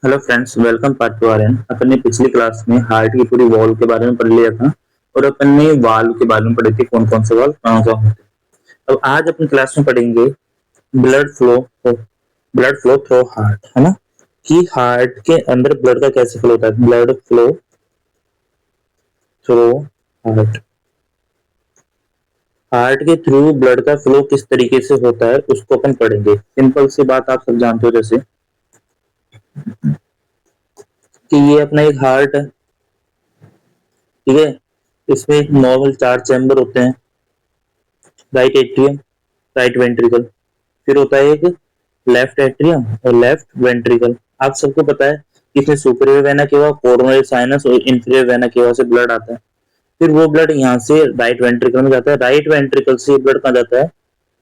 Hello friends, welcome part two R N. अपन ने पिछली क्लास में हार्ट की पूरी वॉल के बारे में पढ़ लिया था और अपन ने वाल्व के बारे में पढ़ी थी, कौन कौन से वाल्व कहाँ कहाँ होते हैं। अब आज अपन क्लास में पढ़ेंगे blood flow blood flow through heart, है ना, कि हार्ट के अंदर ब्लड का कैसे फ्लो होता है। Blood flow through heart, heart के थ्रू ब्लड का फ्लो किस तरीके से होता है उसको अपन पढ़ेंगे। सिंपल सी बात आप सब जानते हो, जैसे कि ये अपना एक हार्ट है, ठीक है। इसमें एक नॉर्मल चार चैम्बर होते हैं, राइट एट्रियम, राइट वेंट्रिकल, फिर होता है एक लेफ्ट एट्रियम और लेफ्ट वेंट्रिकल। आप सबको पता है कि इसमें superior vena cava, coronary sinus और इंफीरियर वेना केवा से ब्लड आता है। फिर वो ब्लड यहाँ से राइट वेंट्रिकल में जाता है, राइट वेंट्रिकल से ब्लड कहाँ जाता है,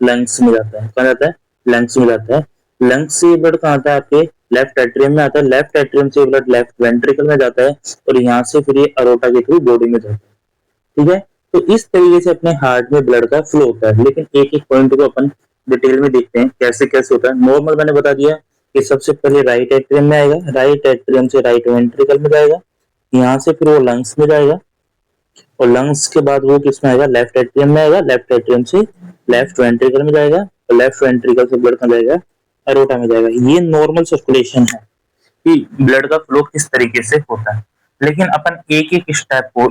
लंग्स में जाता है। कहाँ जाता है, लंग्स में जाता है। लंग्स से ब्लड कहाँ आता है, आपके लेफ्ट एट्रियम में आता है। लेफ्ट एट्रियम से ब्लड लेफ्ट वेंट्रिकल में जाता है और यहाँ से फिर ये अरोटा के थ्रू बॉडी में जाता है, ठीक है। तो इस तरीके से अपने हार्ट में ब्लड का फ्लो होता है, लेकिन एक एक पॉइंट को अपन डिटेल में देखते हैं कैसे कैसे होता है। नॉर्मल मैंने बता दिया कि सबसे पहले राइट एट्रियम में आएगा, राइट एट्रियम से राइट वेंट्रिकल में जाएगा, यहाँ से फिर वो लंग्स में जाएगा और लंग्स के बाद वो किस में आएगा, लेफ्ट एट्रियम में आएगा, लेफ्ट एट्रियम से लेफ्ट वेंट्रिकल में जाएगा और लेफ्ट वेंट्रिकल से ब्लड कहाँ जाएगा, अरोटा में जाएगा। ये नॉर्मल सर्कुलेशन है कि ब्लड का फ्लो किस तरीके से होता है। लेकिन अपन एक एक स्टेप को,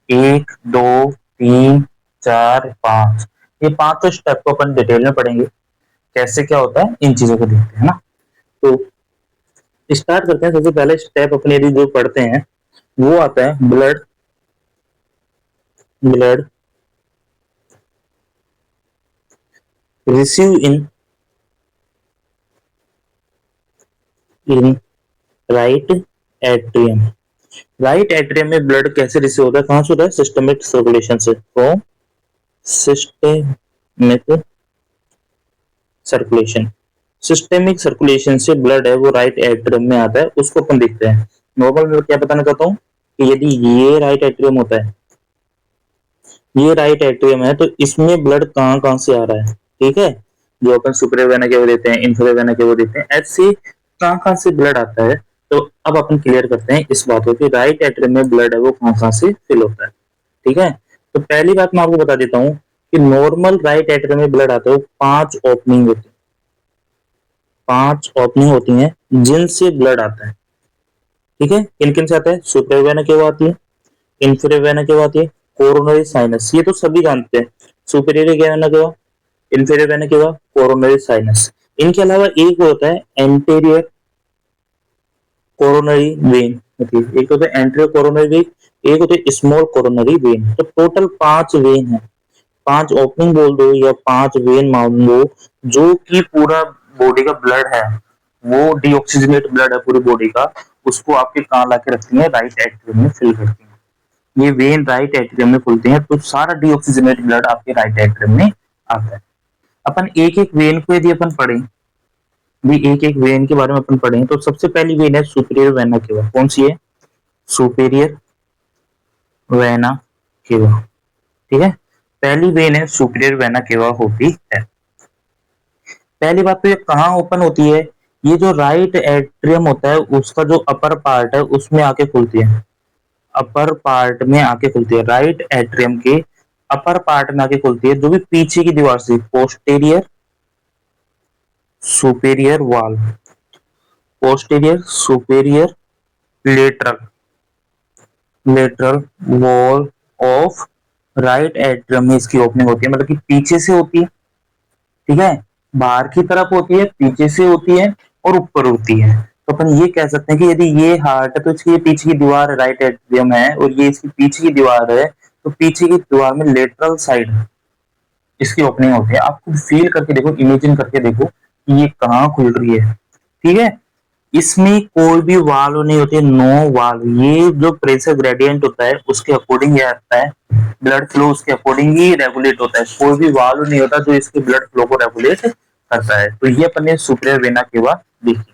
एक दो तीन चार पांच, ये पांचों स्टेप को अपन डिटेल में पढ़ेंगे, कैसे क्या होता है इन चीजों को देखते हैं ना। तो स्टार्ट करते हैं। सबसे पहले स्टेप अपने यदि जो पढ़ते हैं वो आता है blood blood receive in right atrium. Right atrium में ब्लड कैसे रिसीव होता है, कहां से होता है, सिस्टमिक सर्कुलेशन से, from systemic circulation. Systemic circulation से ब्लड है वो राइट एट्रियम में आता है, उसको अपन देखते हैं। नॉर्मल में क्या बताना चाहता हूँ कि यदि ये राइट एट्रियम होता है, ये राइट एट्रियम है, तो इसमें ब्लड कहाँ कहाँ से आ रहा है, ठीक है। जो अपन सुपीरियर वेना के वो देते हैं, इंफीरियर वेना के वो देते हैं, ऐसे कहाँ कहाँ से ब्लड आता है। तो अब अपन क्लियर करते हैं इस बात को कि राइट एट्रियम में ब्लड है वो कहाँ कहाँ से फिल होता है, ठीक है। तो पहली बात मैं आपको बता देता हूँ कि नॉर्मल राइट एट्रियम में ब्लड आता है वो पांच ओपनिंग होती है, पांच ओपनिंग होती हैं जिनसे ब्लड आता है, ठीक है। किन किन से आता है, सुपीरियर वेना केवा आती है, इंफीरियर वेना केवा आती है, कोरोनरी साइनस, ये तो सभी जानते हैं। Superior vena cava, inferior vena cava, coronary sinus. इनके अलावा एक होता है एंटीरियर कोरोनरी वेन होती है, एक होता है एंटीरियर कोरोनरी वेन, एक होता है स्मॉल कोरोनरी वेन। तो टोटल पांच वेन है, पांच ओपनिंग बोल दो या पांच वेन मान लो, जो कि पूरा बॉडी का ब्लड है, वो डीऑक्सीजनेट ब्लड है पूरी बॉडी का, उसको आपके कहाँ लाके रखती है, राइट एट्रियम में फिल करती है। ये वेन राइट एट्रियम में खुलती है, तो सारा डीऑक्सीजनेट ब्लड आपके राइट एट्रियम में आता है। अपन एक एक वेन को यदि अपन पढ़ें, भी एक एक वेन के बारे में अपन पढ़ें, तो सबसे पहली वेन है सुपीरियर वेना केवा। कौन सी है, सुपीरियर वेना केवा, ठीक है। पहली वेन है सुपीरियर वेना केवा होती है। पहली बात तो ये कहाँ ओपन होती है, ये जो राइट एट्रियम होता है उसका जो अपर पार्ट है उसमें आके खुलती है, अपर पार्ट में आके खुलती है, राइट एट्रियम के अपर पार्ट में आके खुलती है, जो भी पीछे की दीवार से, posterior superior wall, posterior superior lateral lateral wall of right atrium में इसकी ओपनिंग होती है, मतलब कि पीछे से होती है, ठीक है। बाहर की तरफ होती है, पीछे से होती है और ऊपर होती है। तो अपन ये कह सकते हैं कि यदि ये हार्ट है तो इसकी पीछे की दीवार राइट एट्रियम है और ये इसकी पीछे की दीवार है, तो पीछे की दीवार में लेटरल साइड इसकी ओपनिंग होती है। आप खुद फील करके देखो, इमेजिन करके देखो कि ये कहाँ खुल रही है, ठीक है। इसमें कोई भी वाल्व नहीं होती है, नो वाल्व। ये जो प्रेशर ग्रेडियंट होता है उसके अकॉर्डिंग ये आता है, ब्लड फ्लो उसके अकॉर्डिंग ही रेगुलेट होता है। कोई भी वाल्व नहीं होता जो इसके ब्लड फ्लो को रेगुलेट करता है। तो ये अपन ने सुपीरियर वेना केवा देखी,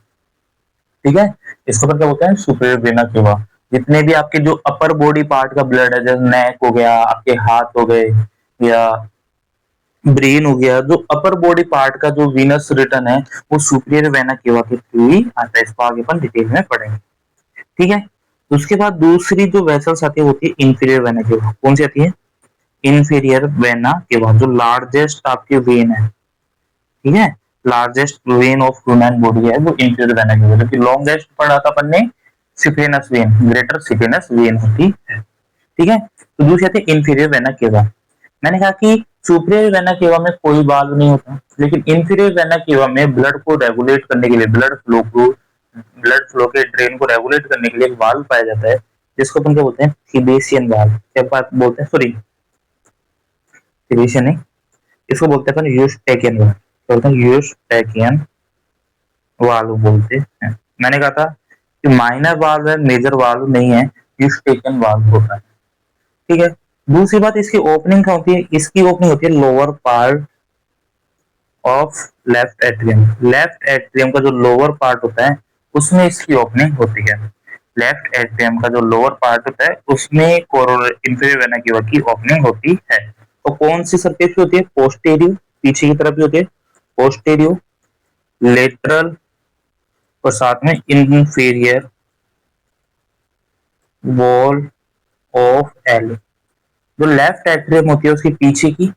ठीक है। इसको अपन क्या बोलते हैं, सुपीरियर वेना केवा। जितने भी आपके जो अपर बॉडी पार्ट का ब्लड है, जैसे नेक हो गया, आपके हाथ हो गए, या ब्रेन हो गया, जो अपर बॉडी पार्ट का जो वीनस रिटर्न है वो सुपीरियर वेना केवा के थ्रू ही आता है। इसको आगे अपन डिटेल में पढ़ेंगे, ठीक है। उसके बाद दूसरी जो वेसल्स आती है होती है इंफीरियर वेना केवा। कौन सी आती है? इंफीरियर वेना केवा, जो लार्जेस्ट आपकी वेन है, ठीक है। Largest when of human body है वो इंफीरियर वेना केवा, जबकि लॉन्गेस्ट पढ़ा था अपन ने saphenous when, greater saphenous when होती है, ठीक है। तो दूसरी आती है इंफीरियर वेना केवा। मैंने कहा कि सुपीरियर वेना केवा में कोई वाल्व नहीं होता, लेकिन इंफीरियर वेना केवा में ब्लड को रेगुलेट करने के लिए, ब्लड फ्लो के ड्रेन को रेगुलेट करने के लिए एक वाल्व पाया जाता है, जिसको अपन क्या बोलते हैं? थिबेशियन वाल्व। क्या बात बोलते हैं? सॉरी, थिबेशियन नहीं, इसको बोलते हैं अपन यूस्टेकियन वाल्व। क्या बोलते हैं? यूस्टेकियन वाल्व बोलते हैं। मैंने कहा था कि माइनर वाल्व है, मेजर वाल्व नहीं है, यूस्टेकियन वाल्व होता है, ठीक है। दूसरी बात, इसकी ओपनिंग क्या होती है? इसकी ओपनिंग होती है lower part of left atrium. Left atrium का जो लोअर पार्ट होता है उसमें इसकी ओपनिंग होती है। लेफ्ट एट्रियम का जो लोअर पार्ट होता है उसमें इंफीरियर वेना केवा की ओपनिंग होती है। तो कौन सी सरफेस पे होती है? पोस्टेरियो, पीछे की तरफ भी होती है, पोस्टेरियो, लेटरल और साथ में इंफीरियर वॉल ऑफ एल। जो लेफ्ट एट्रियम होती है उसके पीछे की,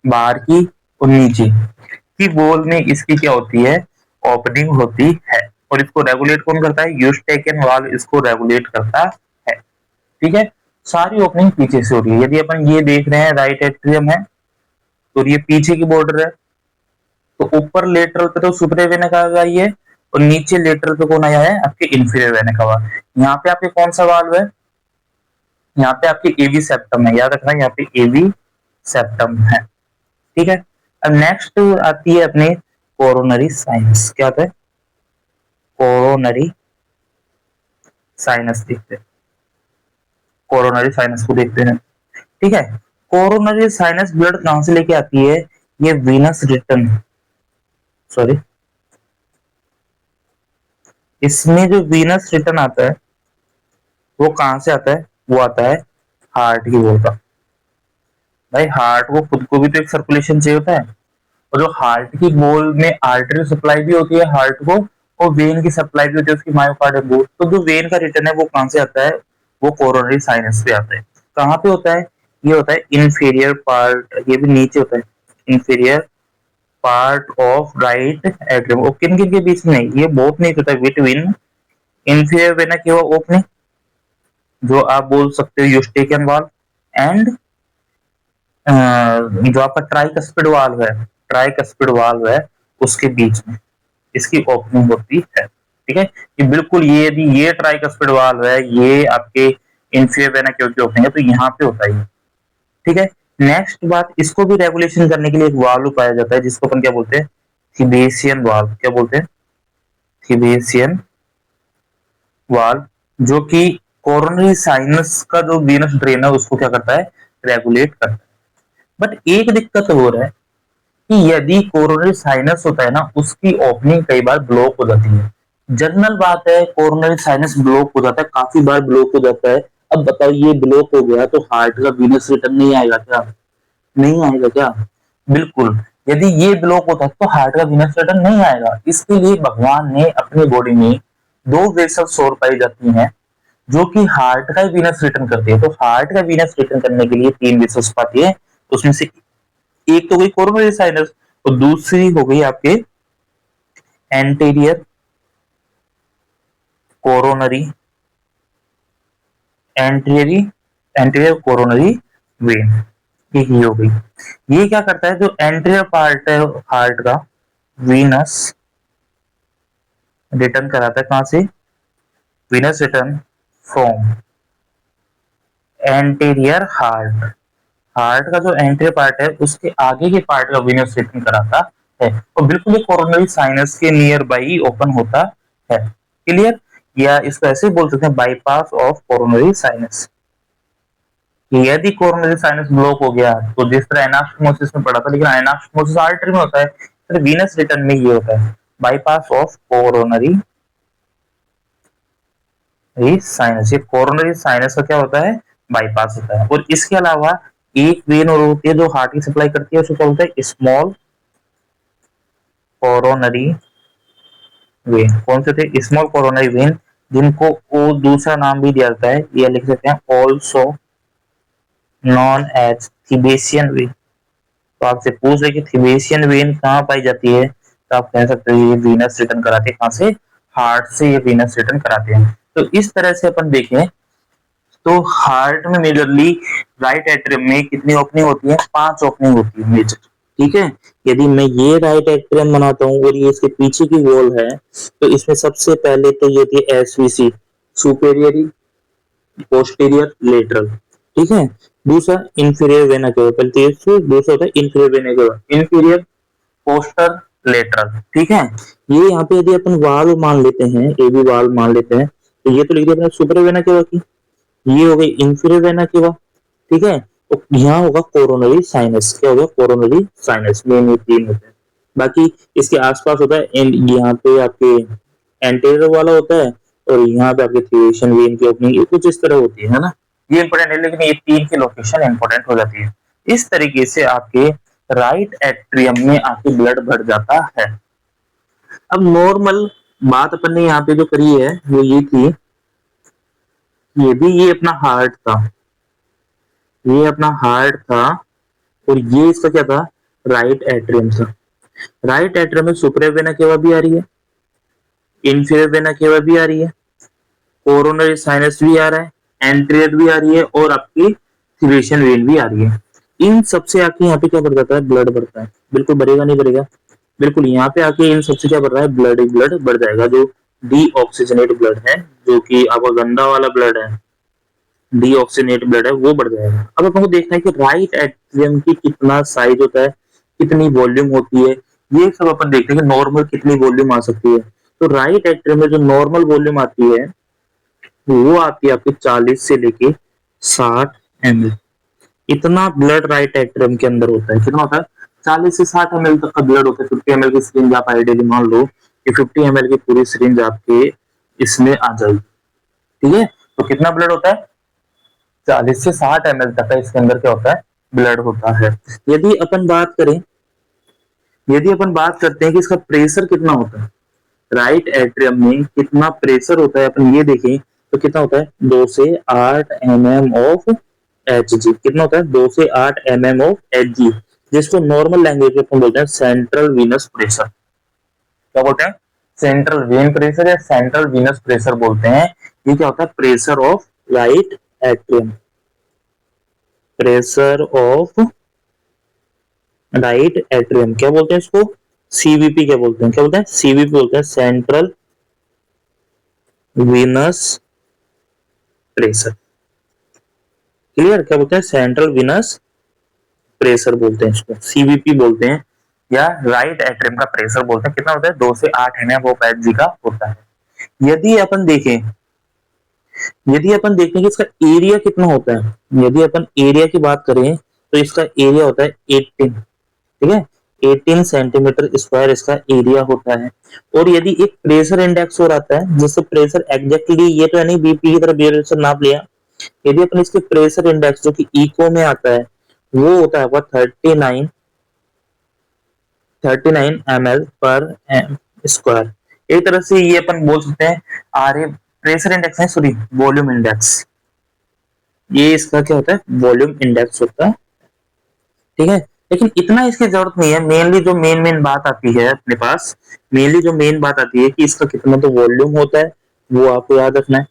बाहर की और नीचे की वॉल में इसकी क्या होती है? ओपनिंग होती है। और इसको रेगुलेट कौन करता है? यूस्टेकियन वाल्व इसको रेगुलेट करता है, ठीक है। सारी ओपनिंग पीछे से हो रही है। यदि अपन ये देख रहे हैं राइट एट्रियम है तो ये पीछे की बॉर्डर है, तो ऊपर लेटरल पे तो सुपीरियर वेना केवा है और नीचे लेटरल पे कौन आया है? आपके इंफीरियर वेना केवा। यहाँ पे आपके कौन सा वाल्व है? यहाँ पे आपकी एवी सेप्टम है, याद रखना, यहाँ पे एवी सेप्टम है, ठीक है। अब नेक्स्ट आती है अपने कोरोनरी साइनस। क्या आता है? कोरोनरी साइनस देखते हैं, कोरोनरी साइनस को देखते हैं, ठीक है। कोरोनरी साइनस ब्लड कहां से लेके आती है? ये वीनस रिटर्न, सॉरी, इसमें जो वीनस रिटर्न आता है वो कहां से आता है? वो आता है हार्ट की वॉल का। भाई हार्ट को खुद को भी तो एक सर्कुलेशन चाहिए होता है, और जो हार्ट की वॉल में आर्टरी सप्लाई भी होती है हार्ट को, और वेन की सप्लाई भी होती है उसकी मायोकार्डियम को। तो जो वेन का रिटर्न है वो कहां से आता है? वो कोरोनरी साइनस से आता है। कहां पे होता है? ये होता है इंफीरियर पार्ट, ये भी नीचे होता है, inferior part of right atrium. और किन किन के बीच में? ये बहुत नीचे होता है, between inferior vena cava opening, जो आप बोल सकते हो यूस्टेकियन वाल्व, एंड जो आपका ट्राइकस्पिड वाल्व है, ट्राइकस्पिड वाल्व है, उसके बीच में इसकी ओपनिंग होती है, ठीक है। कि बिल्कुल ये, यदि ये ट्राइकस्पिड वाल्व है, ये आपके इंफीरियर वेना केवा की ओपनिंग है, तो यहाँ पे होता है, ठीक है। नेक्स्ट बात, इसको भी रेगुलेशन करने के लिए एक वाल्व पाया जाता है जिसको अपन क्या बोलते हैं? थिबेशियन वाल्व। क्या बोलते हैं? थिबेशियन वाल्व, जो कि कोरोनरी साइनस का जो वीनस ड्रेन है उसको क्या करता है? रेगुलेट करता है। बट एक दिक्कत हो रहा है कि यदि कोरोनरी साइनस होता है ना, उसकी ओपनिंग कई बार ब्लॉक हो जाती है। जनरल बात है, कोरोनरी साइनस ब्लॉक हो जाता है, काफी बार ब्लॉक हो जाता है। अब बताओ, ये ब्लॉक हो गया तो हार्ट का वीनस रिटर्न नहीं आएगा क्या? नहीं आएगा क्या? बिल्कुल। यदि ये ब्लॉक होता है तो हार्ट का वीनस रिटर्न नहीं आएगा। इसके लिए भगवान ने अपनी बॉडी में दो वेसल्स और पाई जाती हैं जो कि हार्ट का वीनस रिटर्न करती है। तो हार्ट का वीनस रिटर्न करने के लिए तीन वेसल्स पाती है, तो उसमें से एक तो गई कोरोनरी साइनस और दूसरी हो गई आपके anterior coronary, anterior anterior coronary when, एक ये हो गई। ये क्या करता है? जो एंटीरियर पार्ट है हार्ट का, वीनस रिटर्न कराता है कहां से? Venous return from anterior heart. Heart का जो एंटीरियर पार्ट है उसके आगे के पार्ट का वीनस रिटर्न कराता है, और बिल्कुल ये कोरोनरी साइनस के नियर बाई ओपन होता है, क्लियर। या इसको ऐसे बोल सकते हैं, बाईपास ऑफ कोरोनरी साइनस। यदि कोरोनरी साइनस ब्लॉक हो गया तो जिस तरह एनास्टोमोसिस में पड़ा था, लेकिन एनास्टोमोसिस आर्टरी में होता है, तो वीनस रिटर्न में ये होता है बाईपास ऑफ कोरोनरी साइनस। ये कोरोनरी साइनस का क्या होता है? बाईपास होता है। और इसके अलावा एक वेन और होती है जो हार्ट की सप्लाई करती है, उसको क्या बोलते हैं? Small coronary when. कौन से थे? स्मॉल कोरोनरी वेन, जिनको वो दूसरा नाम भी दिया जाता है, ये लिख सकते हैं ऑल्सो नॉन एज थिबेशियन वेन। तो आपसे पूछ रहे कि थिबेशियन वेन कहाँ पाई जाती है, तो आप कह सकते हो ये वीनस रिटर्न कराते हैं। कहाँ से? हार्ट से ये वीनस रिटर्न कराते हैं। तो इस तरह से अपन देखें तो हार्ट में मेजरली राइट एट्रियम में कितनी ओपनिंग होती है? 5 ओपनिंग होती है मेजर। ठीक है, यदि मैं ये राइट एट्रियम बनाता हूँ और ये इसके पीछे की वॉल है, तो इसमें सबसे पहले तो ये होती है एसवीसी, सुपेरियरी पोस्टीरियर लेटरल। ठीक है, दूसरा इंफीरियर वेना केवा, पहले तो दूसरा होता है inferior vena cava, inferior poster lateral. ठीक है, ये यहाँ पे यदि अपन वाल मान लेते हैं, ए बी वाल मान लेते हैं, तो ये तो लिख दिया सुपर वेना केवा की, ये हो गई इंफीरियर वेना केवा। ठीक है, तो यहाँ होगा कोरोनरी साइनस। क्या होगा? Coronary sinus. मेन ये तीन होते हैं। बाकी इसके आसपास होता है एंड यहाँ पे आपके एंटेरियर वाला होता है, और यहाँ पे आपके थिवेशन वेन की ओपनिंग कुछ इस तरह होती है ना। ये इंपॉर्टेंट है, लेकिन ये तीन की लोकेशन इंपॉर्टेंट हो जाती है। इस तरीके से आपके राइट एट्रियम में आके ब्लड बढ़ जाता है। अब नॉर्मल बात अपन ने यहाँ पे जो करी है वो ये थी, ये भी ये अपना हार्ट था, ये अपना हार्ट था, और ये इसका क्या था? राइट एट्रियम था। राइट एट्रियम में सुपरा वेना केवा भी आ रही है, इंफीरियर वेना केवा भी आ रही है, कोरोनरी साइनस भी आ रहा है, एंट्रियर भी आ रही है, और आपकी थिवेशन वेन भी आ रही है। इन सबसे आके यहाँ पे क्या बढ़ जाता है? ब्लड बढ़ता है। बिल्कुल बढ़ेगा नहीं बढ़ेगा? बिल्कुल यहाँ पे आके इन सबसे क्या बढ़ रहा है? ब्लड बढ़ जाएगा, जो डीऑक्सीजनेट ब्लड है, जो कि आपका गंदा वाला ब्लड है, डीऑक्सीजनेट ब्लड है, वो बढ़ जाएगा। अब अपन को देखना है कि राइट एट्रियम की कितना साइज होता है, कितनी वॉल्यूम होती है, ये सब अपन देखते हैं कि नॉर्मल कितनी वॉल्यूम आ सकती है। तो राइट एट्रियम में जो नॉर्मल वॉल्यूम आती है वो आती है आपकी 40 से लेके 60 ml। इतना ब्लड राइट एट्रियम के अंदर होता है। कितना होता है? 40 से 60 ml तक का ब्लड होता है। 50 ml की सिरिंज आप आइडियली मान लो कि 50 ml की पूरी सिरिंज आपके इसमें आ जाएगी। ठीक है, तो कितना ब्लड होता है? 40 से 60 ml तक का इसके अंदर क्या होता है? ब्लड होता है। यदि अपन बात करें, यदि अपन बात करते हैं कि इसका प्रेशर कितना होता है, राइट एट्रियम में कितना प्रेशर होता है, अपन ये देखें तो कितना होता है? 2 से 8 mm ऑफ एच जी। कितना होता है? 2 से 8 mm ऑफ एच जी, जिसको नॉर्मल लैंग्वेज में अपन बोलते हैं सेंट्रल वीनस प्रेशर। क्या बोलते हैं? सेंट्रल वेन प्रेशर या सेंट्रल वीनस प्रेशर बोलते हैं। ये क्या होता है? Pressure of right atrium, pressure of right atrium. क्या बोलते हैं इसको? सीवीपी। क्या बोलते हैं? क्या बोलते हैं? सीवीपी बोलते हैं, सेंट्रल वीनस प्रेशर। क्लियर? क्या बोलते हैं? सेंट्रल वीनस प्रेशर बोलते हैं इसको, सीवीपी बोलते हैं, या राइट एट्रियम का प्रेशर बोलते हैं। कितना होता है? 2 से 8 एमएम ऑफ एचजी का होता है। यदि अपन देखें, यदि अपन देखें कि इसका एरिया कितना होता है, यदि अपन एरिया की बात करें तो इसका एरिया होता है 18। ठीक है, 18 सेंटीमीटर स्क्वायर इसका एरिया होता है। और यदि एक प्रेशर इंडेक्स और आता है, जिससे प्रेशर एग्जैक्टली ये तो है नहीं बीपी की तरह प्रेशर नाप लिया, यदि अपन इसके प्रेशर इंडेक्स जो कि इको में आता है वो होता है आपका 39 ml पर स्क्वायर। एक तरह से ये अपन बोल सकते हैं आर ए प्रेशर इंडेक्स है, सॉरी वॉल्यूम इंडेक्स। ये इसका क्या होता है? वॉल्यूम इंडेक्स होता है। ठीक है, लेकिन इतना इसकी जरूरत नहीं है। मेनली जो मेन बात आती है अपने पास, मेनली जो मेन बात आती है कि इसका कितना तो वॉल्यूम होता है, वो आपको याद रखना है।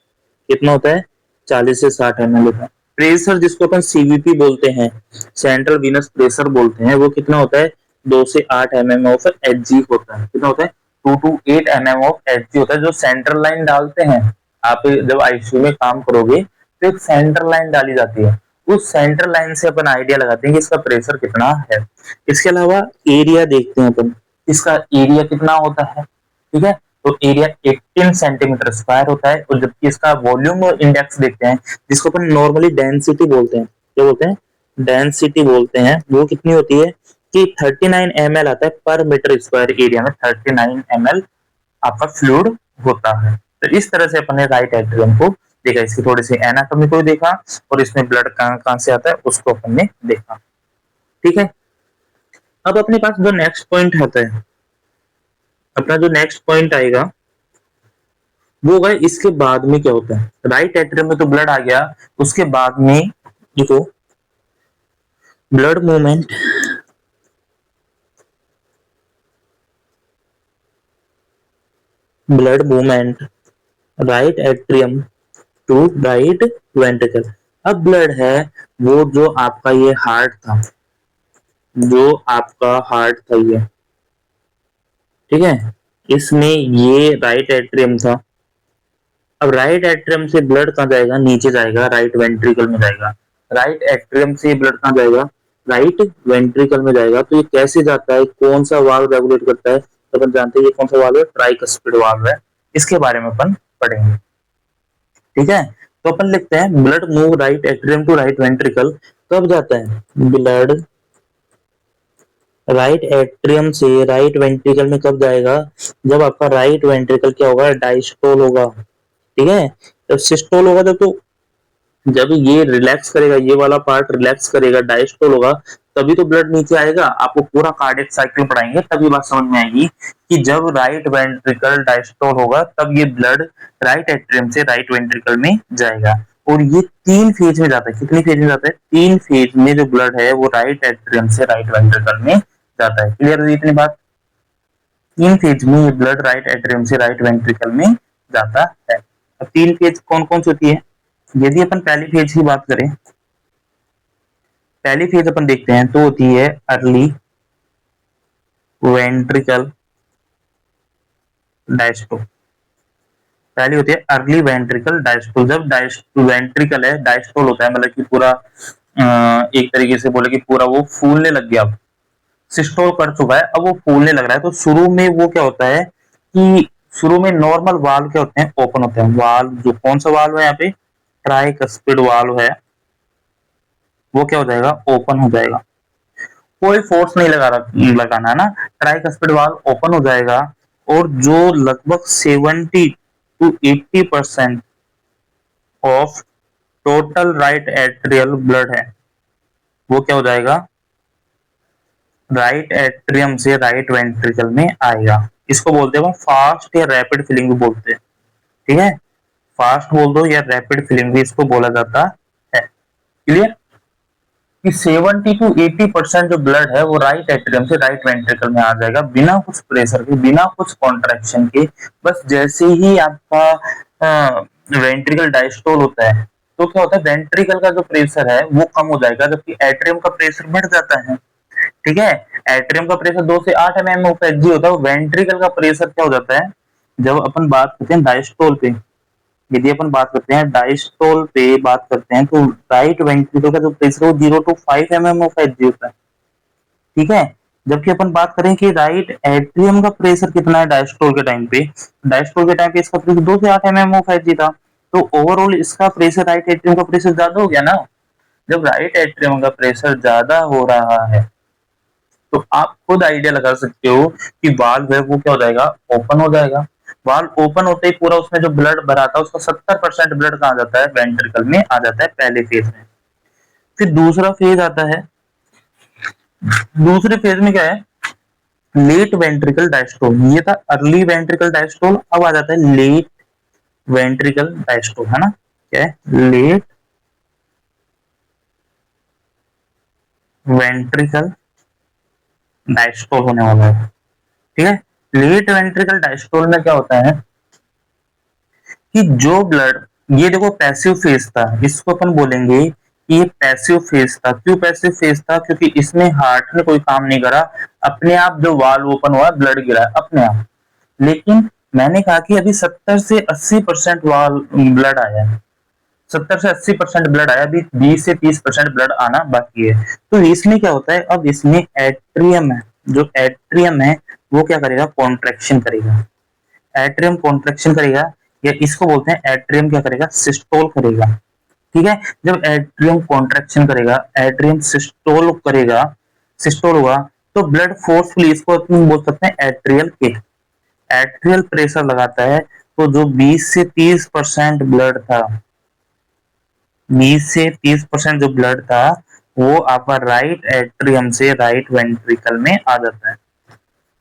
कितना होता है? 40 से 60 ml होता है। प्रेशर जिसको अपन सीवीपी बोलते हैं, सेंट्रल वीनस प्रेशर बोलते हैं, वो कितना होता है? 2 से 8 mm ऑफ एचजी होता है। कितना होता है? 2 to 8 mm ऑफ एचजी होता है। जो सेंट्रल लाइन डालते हैं आप जब आईसीयू में काम करोगे तो एक सेंट्रल लाइन डाली जाती है, उस सेंट्रल लाइन से अपन आइडिया लगाते हैं कि इसका प्रेशर कितना है। इसके अलावा एरिया देखते हैं अपन, इसका एरिया कितना होता है। ठीक है, तो एरिया 18 सेंटीमीटर स्क्वायर होता है। और जबकि इसका वॉल्यूम इंडेक्स देखते हैं, जिसको अपन नॉर्मली डेंसिटी बोलते हैं, क्या बोलते हैं? डेंसिटी बोलते हैं। वो कितनी होती है कि 39 ml आता है पर मीटर स्क्वायर एरिया में। 39 ml आपका फ्लूइड होता है। तो इस तरह से अपन ने राइट एट्रियम को देखा, इसकी थोड़ी सी एनाटॉमी को देखा और इसमें ब्लड कहाँ से आता है उसको अपन ने देखा। ठीक है, अब अपने पास जो नेक्स्ट पॉइंट आता है, अपना जो नेक्स्ट पॉइंट आएगा वो होगा इसके बाद में क्या होता है। राइट एट्रियम में तो ब्लड आ गया, उसके बाद में देखो blood movement, blood movement right atrium to right ventricle. अब ब्लड है वो जो आपका ये हार्ट था, जो आपका हार्ट था ये, ठीक है, इसमें ये राइट एट्रियम था। अब राइट एट्रियम से ब्लड कहाँ जाएगा, नीचे जाएगा, राइट वेंट्रिकल में जाएगा। राइट एट्रियम से ब्लड कहाँ जाएगा, राइट वेंट्रिकल में जाएगा। तो ये कैसे जाता है, कौन सा वाल्व रेगुलेट करता है, तो अपन जानते हैं ये कौन सा वाल्व है, ट्राइकस्पिड वाल्व है। इसके बारे में अपन पढ़ेंगे। ठीक है, तो अपन लिखते हैं blood move right atrium to right ventricle. कब जाता है ब्लड राइट एट्रियम से राइट वेंट्रिकल में, कब जाएगा, जब आपका राइट वेंट्रिकल क्या होगा, डायस्टोल होगा। ठीक है, जब सिस्टोल होगा तो जब ये रिलैक्स करेगा, ये वाला पार्ट रिलैक्स करेगा, डायस्टोल होगा, तभी तो ब्लड नीचे आएगा। आपको पूरा कार्डियक साइकिल पढ़ाएंगे तभी बात समझ में आएगी कि जब राइट वेंट्रिकल डायस्टोल होगा तब ये ब्लड राइट एट्रियम से राइट वेंट्रिकल में जाएगा। और ये 3 फेज में जाता है। कितनी फेज में जाता है, 3 फेज में जो ब्लड है वो राइट एट्रियम से राइट वेंट्रिकल में जाता है। क्लियर हुई इतनी बात, 3 फेज में ब्लड राइट एट्रियम से राइट वेंट्रिकल में जाता है। अब 3 फेज कौन कौन सी होती है, यदि अपन पहली फेज की बात करें, पहली फेज अपन देखते हैं तो होती है अर्ली वेंट्रिकल डायस्टोल। पहली होती है अर्ली वेंट्रिकल डायस्टोल। जब वेंट्रिकल है, डायस्टोल होता है मतलब कि पूरा एक तरीके से बोले कि पूरा वो फूलने लग गया, सिस्टोल कर चुका है, अब वो फूलने लग रहा है। तो शुरू में वो क्या होता है कि शुरू में नॉर्मल वाल्व क्या होते हैं, ओपन होते हैं। वाल्व जो कौन सा वाल्व है यहाँ पे, ट्राइकस्पिड वाल्व है, वो क्या हो जाएगा, ओपन हो जाएगा। कोई फोर्स नहीं लगाना है ना, ट्राइकस्पिड वाल्व ओपन हो जाएगा और जो लगभग 70 to 80% of total right atrial blood है वो क्या हो जाएगा, राइट एट्रियम से राइट वेंट्रिकल में आएगा। इसको बोलते हैं फास्ट या रैपिड फिलिंग भी बोलते हैं। ठीक है, फास्ट बोल दो या रैपिड फिलिंग भी इसको बोला जाता है। क्लियर, कि 70 to 80% जो ब्लड है वो राइट एट्रियम से राइट वेंट्रिकल में आ जाएगा, बिना कुछ प्रेशर के, बिना कुछ कॉन्ट्रैक्शन के। बस जैसे ही आपका वेंट्रिकल डायस्टोल होता है तो क्या होता है, वेंट्रिकल का जो प्रेशर है वो कम हो जाएगा, जबकि एट्रियम का प्रेशर बढ़ जाता है। ठीक है, एट्रियम का प्रेशर 2 से 8 mm ऑफ एच होता है, वेंट्रिकल का प्रेशर क्या हो जाता है, जब अपन बात करते हैं डायस्टोल पे, यदि अपन बात करते हैं डायस्टोल पे बात करते हैं तो राइट वेंट्रिकल का जो प्रेशर है वो 0 to 5 mm ऑफ एच होता है। ठीक है, जबकि अपन बात करें कि राइट एट्रियम का प्रेशर कितना है डायस्टोल के टाइम पे, डायस्टोल के टाइम पे इसका प्रेशर 2 से 8 mm ऑफ एच था। तो ओवरऑल इसका प्रेशर, राइट एट्रियम का प्रेशर ज्यादा हो गया ना। जब राइट एट्रियम का प्रेशर ज्यादा हो रहा है तो आप खुद आइडिया लगा सकते हो कि वाल्व है वो क्या हो जाएगा, ओपन हो जाएगा। वाल्व ओपन होते ही पूरा उसमें जो ब्लड भरा था उसका 70% ब्लड कहाँ जाता है, वेंट्रिकल में आ जाता है पहले फेज में। फिर दूसरा फेज आता है, दूसरे फेज में क्या है, लेट वेंट्रिकल डायस्टोल। ये था अर्ली वेंट्रिकल डायस्टोल, अब आ जाता है लेट वेंट्रिकल डायस्टोल, है ना, क्या है, लेट वेंट्रिकल डायस्टोल होने वाला है। ठीक है, लेट वेंट्रिकल डायस्टोल में क्या होता है कि जो ब्लड, ये देखो पैसिव फेज था, इसको अपन बोलेंगे कि ये पैसिव फेज था। क्यों पैसिव फेज था, क्योंकि इसमें हार्ट ने कोई काम नहीं करा, अपने आप जो वाल्व ओपन हुआ ब्लड गिरा अपने आप। लेकिन मैंने कहा कि अभी 70 से 80% ब्लड आया है, 70 से 80% ब्लड आया, अभी 20 से 30% ब्लड आना बाकी है। तो इसमें क्या होता है, अब इसमें एट्रियम है, जो एट्रियम है वो क्या करेगा, कॉन्ट्रैक्शन करेगा। एट्रियम कॉन्ट्रैक्शन करेगा, या इसको बोलते हैं एट्रियम क्या करेगा, सिस्टोल करेगा। ठीक है, जब एट्रियम कॉन्ट्रैक्शन करेगा, एट्रियम सिस्टोल करेगा, सिस्टोल होगा, तो ब्लड फोर्सफुली, इसको अपन बोल सकते हैं एट्रियल किक, एट्रियल प्रेशर लगाता है। तो जो 20 से 30% ब्लड था 20 से 30% जो ब्लड था वो आपका राइट एट्रियम से राइट वेंट्रिकल में आ जाता है।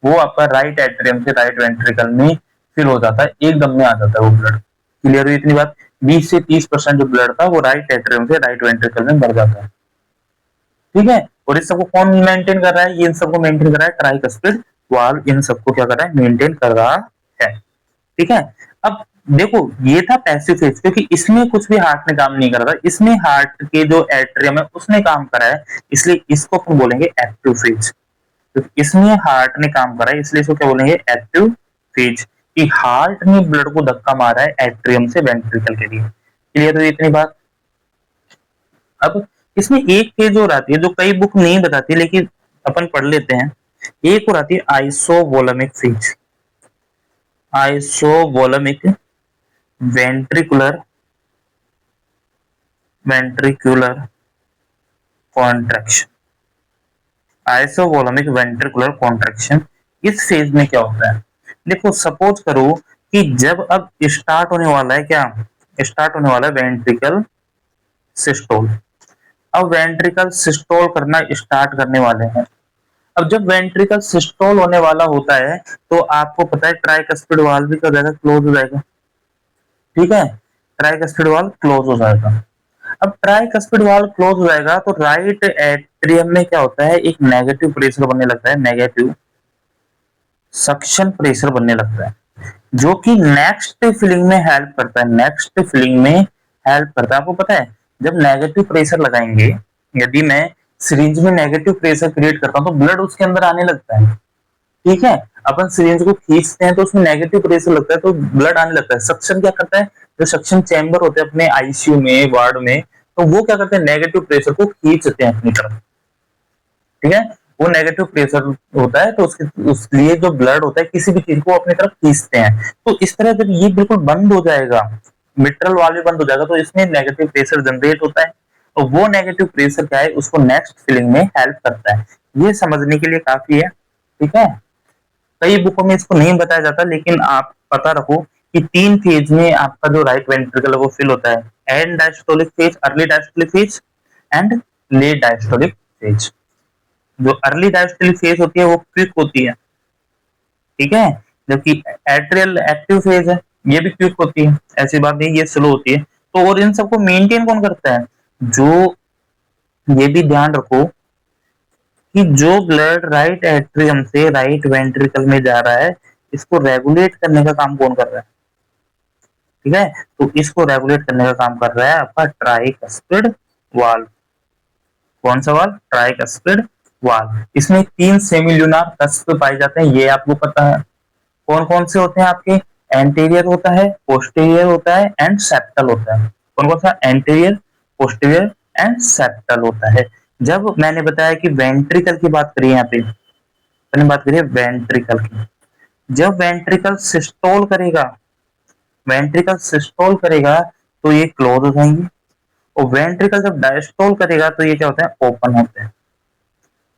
वो आपका राइट एट्रियम से राइट वेंट्रिकल में फिल हो जाता है, एकदम में आ जाता है वो ब्लड। क्लियर हुई इतनी बात? 20 से 30% जो ब्लड था वो राइट एट्रियम से राइट वेंट्रिकल में भर जाता है। ठीक है, और इस सबको कौन मेंटेन कर रहा है? ये इन सबको मेंटेन कर रहा है ट्राइकस्पिड वाल्व, इन सबको क्या कर रहा है? मेंटेन कर रहा है। ठीक है, अब देखो ये था पैसिव फेज, क्योंकि इसमें कुछ भी हार्ट ने काम नहीं करा था, इसमें हार्ट के जो एट्रियम है उसने काम करा है, इसलिए इसको अपन बोलेंगे एक्टिव फेज। तो इसमें हार्ट ने काम करा है इसलिए इसको क्या बोलेंगे? एक्टिव फेज, कि हार्ट ने ब्लड को धक्का मारा है एट्रियम से वेंट्रिकल के लिए। क्लियर हुई इतनी बात? अब इसमें एक फेज और आती है जो कई बुक नहीं बताती, लेकिन अपन पढ़ लेते हैं। एक और आती है isovolumic phase. Isovolumic ventricular ventricular contraction. Isovolumic ventricular contraction, इस फेज में क्या होता है? देखो सपोज करो कि जब अब स्टार्ट होने वाला है, क्या स्टार्ट होने वाला है? Ventricle systole. अब वेंट्रिकल सिस्टोल करना स्टार्ट करने वाले हैं। अब जब वेंट्रिकल सिस्टोल होने वाला होता है तो आपको पता है ट्राइकस्पिड वाल्व भी क्या हो जाएगा? क्लोज हो जाएगा। ठीक है, ट्राइकस्पिड वाल्व क्लोज हो जाएगा। अब ट्राइकस्पिड वाल्व क्लोज हो जाएगा तो राइट एट्रियम में क्या होता है? एक नेगेटिव प्रेशर बनने लगता है, नेगेटिव सक्शन प्रेशर बनने लगता है, जो कि नेक्स्ट फिलिंग में हेल्प करता है। नेक्स्ट फिलिंग में हेल्प करता है। आपको पता है जब नेगेटिव प्रेशर लगाएंगे, यदि मैं सिरिंज में नेगेटिव प्रेशर क्रिएट करता हूं तो ब्लड उसके अंदर आने लगता है। ठीक है, अपन सिरिंज को खींचते हैं तो उसमें नेगेटिव प्रेशर लगता है तो ब्लड आने लगता है। सक्शन क्या करता है? जो सक्शन चैम्बर होते हैं अपने आईसीयू में, वार्ड में, तो वो क्या करते हैं? नेगेटिव प्रेशर को खींचते हैं अपनी तरफ। ठीक है, वो नेगेटिव प्रेशर होता है तो उसके लिए जो ब्लड होता है किसी भी चीज को अपनी तरफ खींचते हैं। तो इस तरह जब ये बिल्कुल बंद हो जाएगा, मिट्रल वाल्व बंद हो जाएगा, तो इसमें नेगेटिव प्रेशर जनरेट होता है, और वो नेगेटिव प्रेशर क्या है? उसको नेक्स्ट फिलिंग में हेल्प करता है। ये समझने के लिए काफी है। ठीक है, कई बुकों में इसको नहीं बताया जाता, लेकिन आप पता रखो कि 3 फेज में आपका जो राइट वेंट्रिकल है वो फिल होता है। And diastolic phase, early diastolic phase and let diastolic phase. जो अर्ली डायस्टोलिक फेज होती है वो क्विक होती है। ठीक है, जबकि एट्रियल एक्टिव फेज है ये भी क्विक होती है, ऐसी बात नहीं, ये स्लो होती है। तो और इन सबको मेंटेन कौन करता है? जो, ये भी ध्यान रखो कि जो ब्लड राइट एट्रियम से राइट वेंट्रिकल में जा रहा है, इसको रेगुलेट करने का काम कौन कर रहा है? ठीक है, तो इसको रेगुलेट करने का काम कर रहा है आपका ट्राइकस्पिड वाल्व। कौन सा वाल्व? Tricuspid valve. इसमें 3 सेमिल्यूनार कस्प पाए जाते हैं, ये आपको पता है। कौन कौन से होते हैं आपके? एंटीरियर होता है, पोस्टीरियर होता है एंड सेप्टल होता है। कौन कौन सा? एंटीरियर, पोस्टीरियर एंड सेप्टल होता है। जब मैंने बताया कि वेंट्रिकल की बात करिए, यहाँ पे मैंने बात करी है वेंट्रिकल की। जब वेंट्रिकल सिस्टोल करेगा, वेंट्रिकल सिस्टोल करेगा तो ये क्लोज हो जाएंगे, और वेंट्रिकल जब डायस्टोल करेगा तो ये क्या होते हैं? ओपन होते हैं।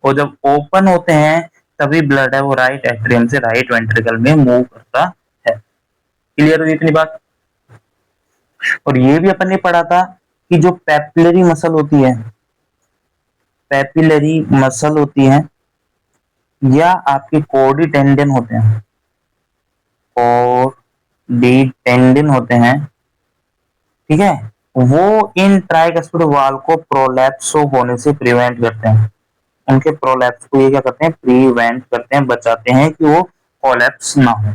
और जब ओपन होते हैं तभी ब्लड है वो राइट एट्रियम से राइट वेंट्रिकल में मूव करता है। क्लियर हुई इतनी बात? और ये भी अपन ने पढ़ा था कि जो पेपिलरी मसल होती है, पेपिलरी मसल होती है, या आपके कोडी टेंडन होते हैं, कोडी टेंडन होते हैं, ठीक है, वो इन ट्राइकस्पिड वाल्व को प्रोलैप्स होने से प्रिवेंट करते हैं। उनके प्रोलैप्स को ये क्या करते हैं? प्रिवेंट करते हैं, बचाते हैं कि वो कोलैप्स ना हो।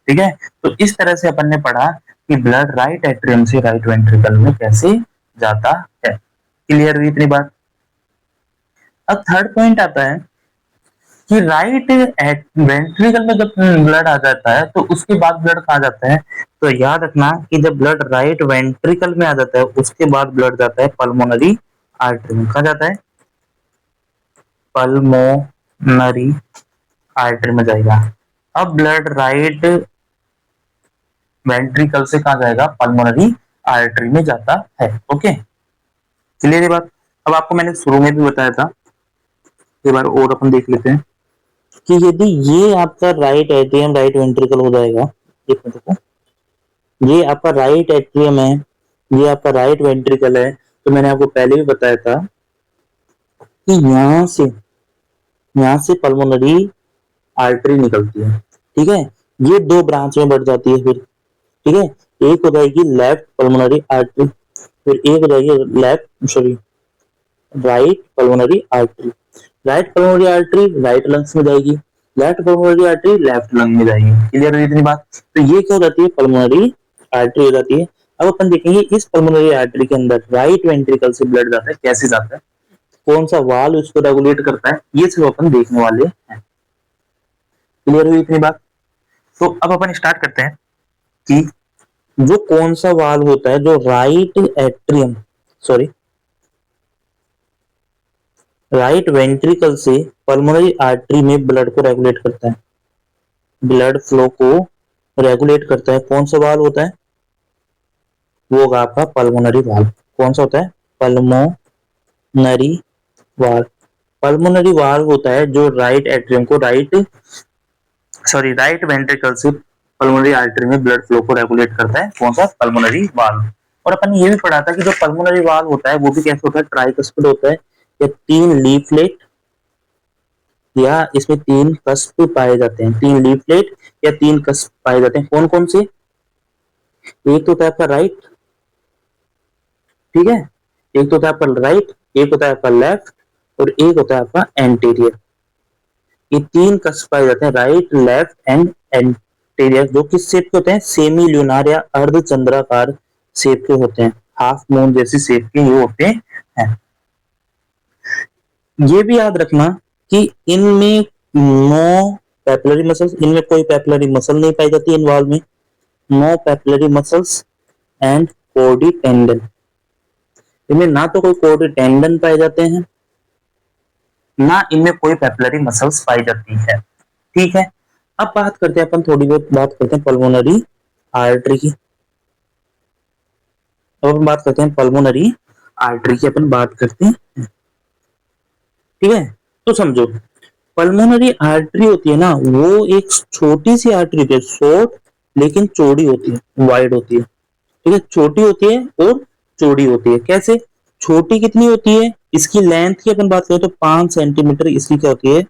ठीक है, तो इस तरह से अपन ने पढ़ा कि ब्लड राइट एट्रियम से राइट वेंट्रिकल में कैसे जाता है। क्लियर हुई इतनी बात? अब थर्ड पॉइंट आता है कि राइट वेंट्रिकल में जब ब्लड आ जाता है तो उसके बाद ब्लड कहाँ जाता है? तो याद रखना कि जब ब्लड राइट वेंट्रिकल में आ जाता है उसके बाद ब्लड जाता है पल्मोनरी आर्टरी में। कहाँ जाता है? पल्मोनरी आर्टरी में जाएगा। अब ब्लड राइट वेंट्रिकल से कहाँ जाएगा? पल्मोनरी आर्टरी में जाता है। ओके, क्लियर ये बात? अब आपको मैंने शुरू में भी बताया था, एक बार और अपन देख लेते हैं कि यदि ये आपका राइट एट्रियम राइट वेंट्रिकल हो जाएगा, देखो ये आपका राइट एट्रियम है, ये आपका राइट वेंट्रिकल है, तो मैंने आपको पहले भी बताया था कि यहाँ से पल्मोनरी आर्टरी निकलती है, ठीक है। ये दो ब्रांच में बढ़ जाती है फिर, ठीक है। एक हो जाएगी लेफ्ट पल्मोनरी आर्टरी, फिर एक हो जाएगी left sorry right pulmonary artery. Right pulmonary artery right lungs में जाएगी, left pulmonary artery left lung में जाएगी। क्लियर है इतनी बात? तो ये क्या हो जाती है, पल्मोनरी आर्टरी हो जाती है। अब अपन देखेंगे इस पल्मोनरी आर्टरी के अंदर राइट वेंट्रिकल से ब्लड जाता है, कैसे जाता है, कौन सा वाल्व इसको रेगुलेट करता है, ये सब अपन देखने वाले हैं। क्लियर हुई इतनी बात? तो अब अपन स्टार्ट करते हैं कि जो कौन सा वाल्व होता है जो right atrium sorry right ventricle से पल्मोनरी आर्टरी में ब्लड को रेगुलेट करता है, ब्लड फ्लो को रेगुलेट करता है, कौन सा वाल्व होता है, वो होगा आपका पल्मोनरी वाल्व। कौन सा होता है, पल्मोनरी वाल्व। पल्मोनरी वाल्व होता है जो राइट एट्रियम को राइट वेंट्रिकल से पल्मोनरी आर्टरी में ब्लड फ्लो को रेगुलेट करता है, कौन सा, पल्मोनरी वाल्व। और अपन ये भी पढ़ा था कि जो पल्मोनरी वाल्व होता है वो भी कैसे होता है, ट्राइकस्पिड होता है, या तीन लीफलेट या इसमें तीन कस्प पाए जाते हैं, तीन लीफलेट या तीन कस्प पाए जाते हैं। कौन कौन से, एक तो होता है आपका राइट, ठीक है, एक तो होता है आपका राइट, एक होता है आपका लेफ्ट, और एक होता है आपका एंटीरियर। ये तीन कस्प पाए जाते हैं, राइट लेफ्ट एंड एंटीरियर, जो किस शेप के होते हैं, सेमी ल्यूनार या अर्धचंद्राकार शेप के होते हैं, हाफ मून जैसी शेप के ये होते हैं। ये भी याद रखना कि इनमें नो पैपिलरी मसल्स, इनमें कोई पैपिलरी मसल नहीं पाई जाती इन्वॉल्व में, no papillary muscles and chordae tendon, इनमें ना तो कोई कोर्डी टेंडन पाए जाते हैं, ना इनमें कोई पैपिलरी मसल्स पाई जाती है, ठीक है। अब बात करते हैं अपन, थोड़ी बहुत बात करते हैं पल्मोनरी आर्टरी की। अब अपन बात करते हैं पल्मोनरी आर्टरी की, अपन बात करते हैं, ठीक है। तो समझो पल्मोनरी आर्टरी होती है ना, वो एक छोटी सी आर्टरी होती है, शॉर्ट लेकिन चौड़ी होती है, वाइड होती है, ठीक है, छोटी होती है और चौड़ी होती है। कैसे, छोटी कितनी होती है, इसकी लेंथ की अपन बात करें तो 5 सेंटीमीटर इसकी क्या होती है,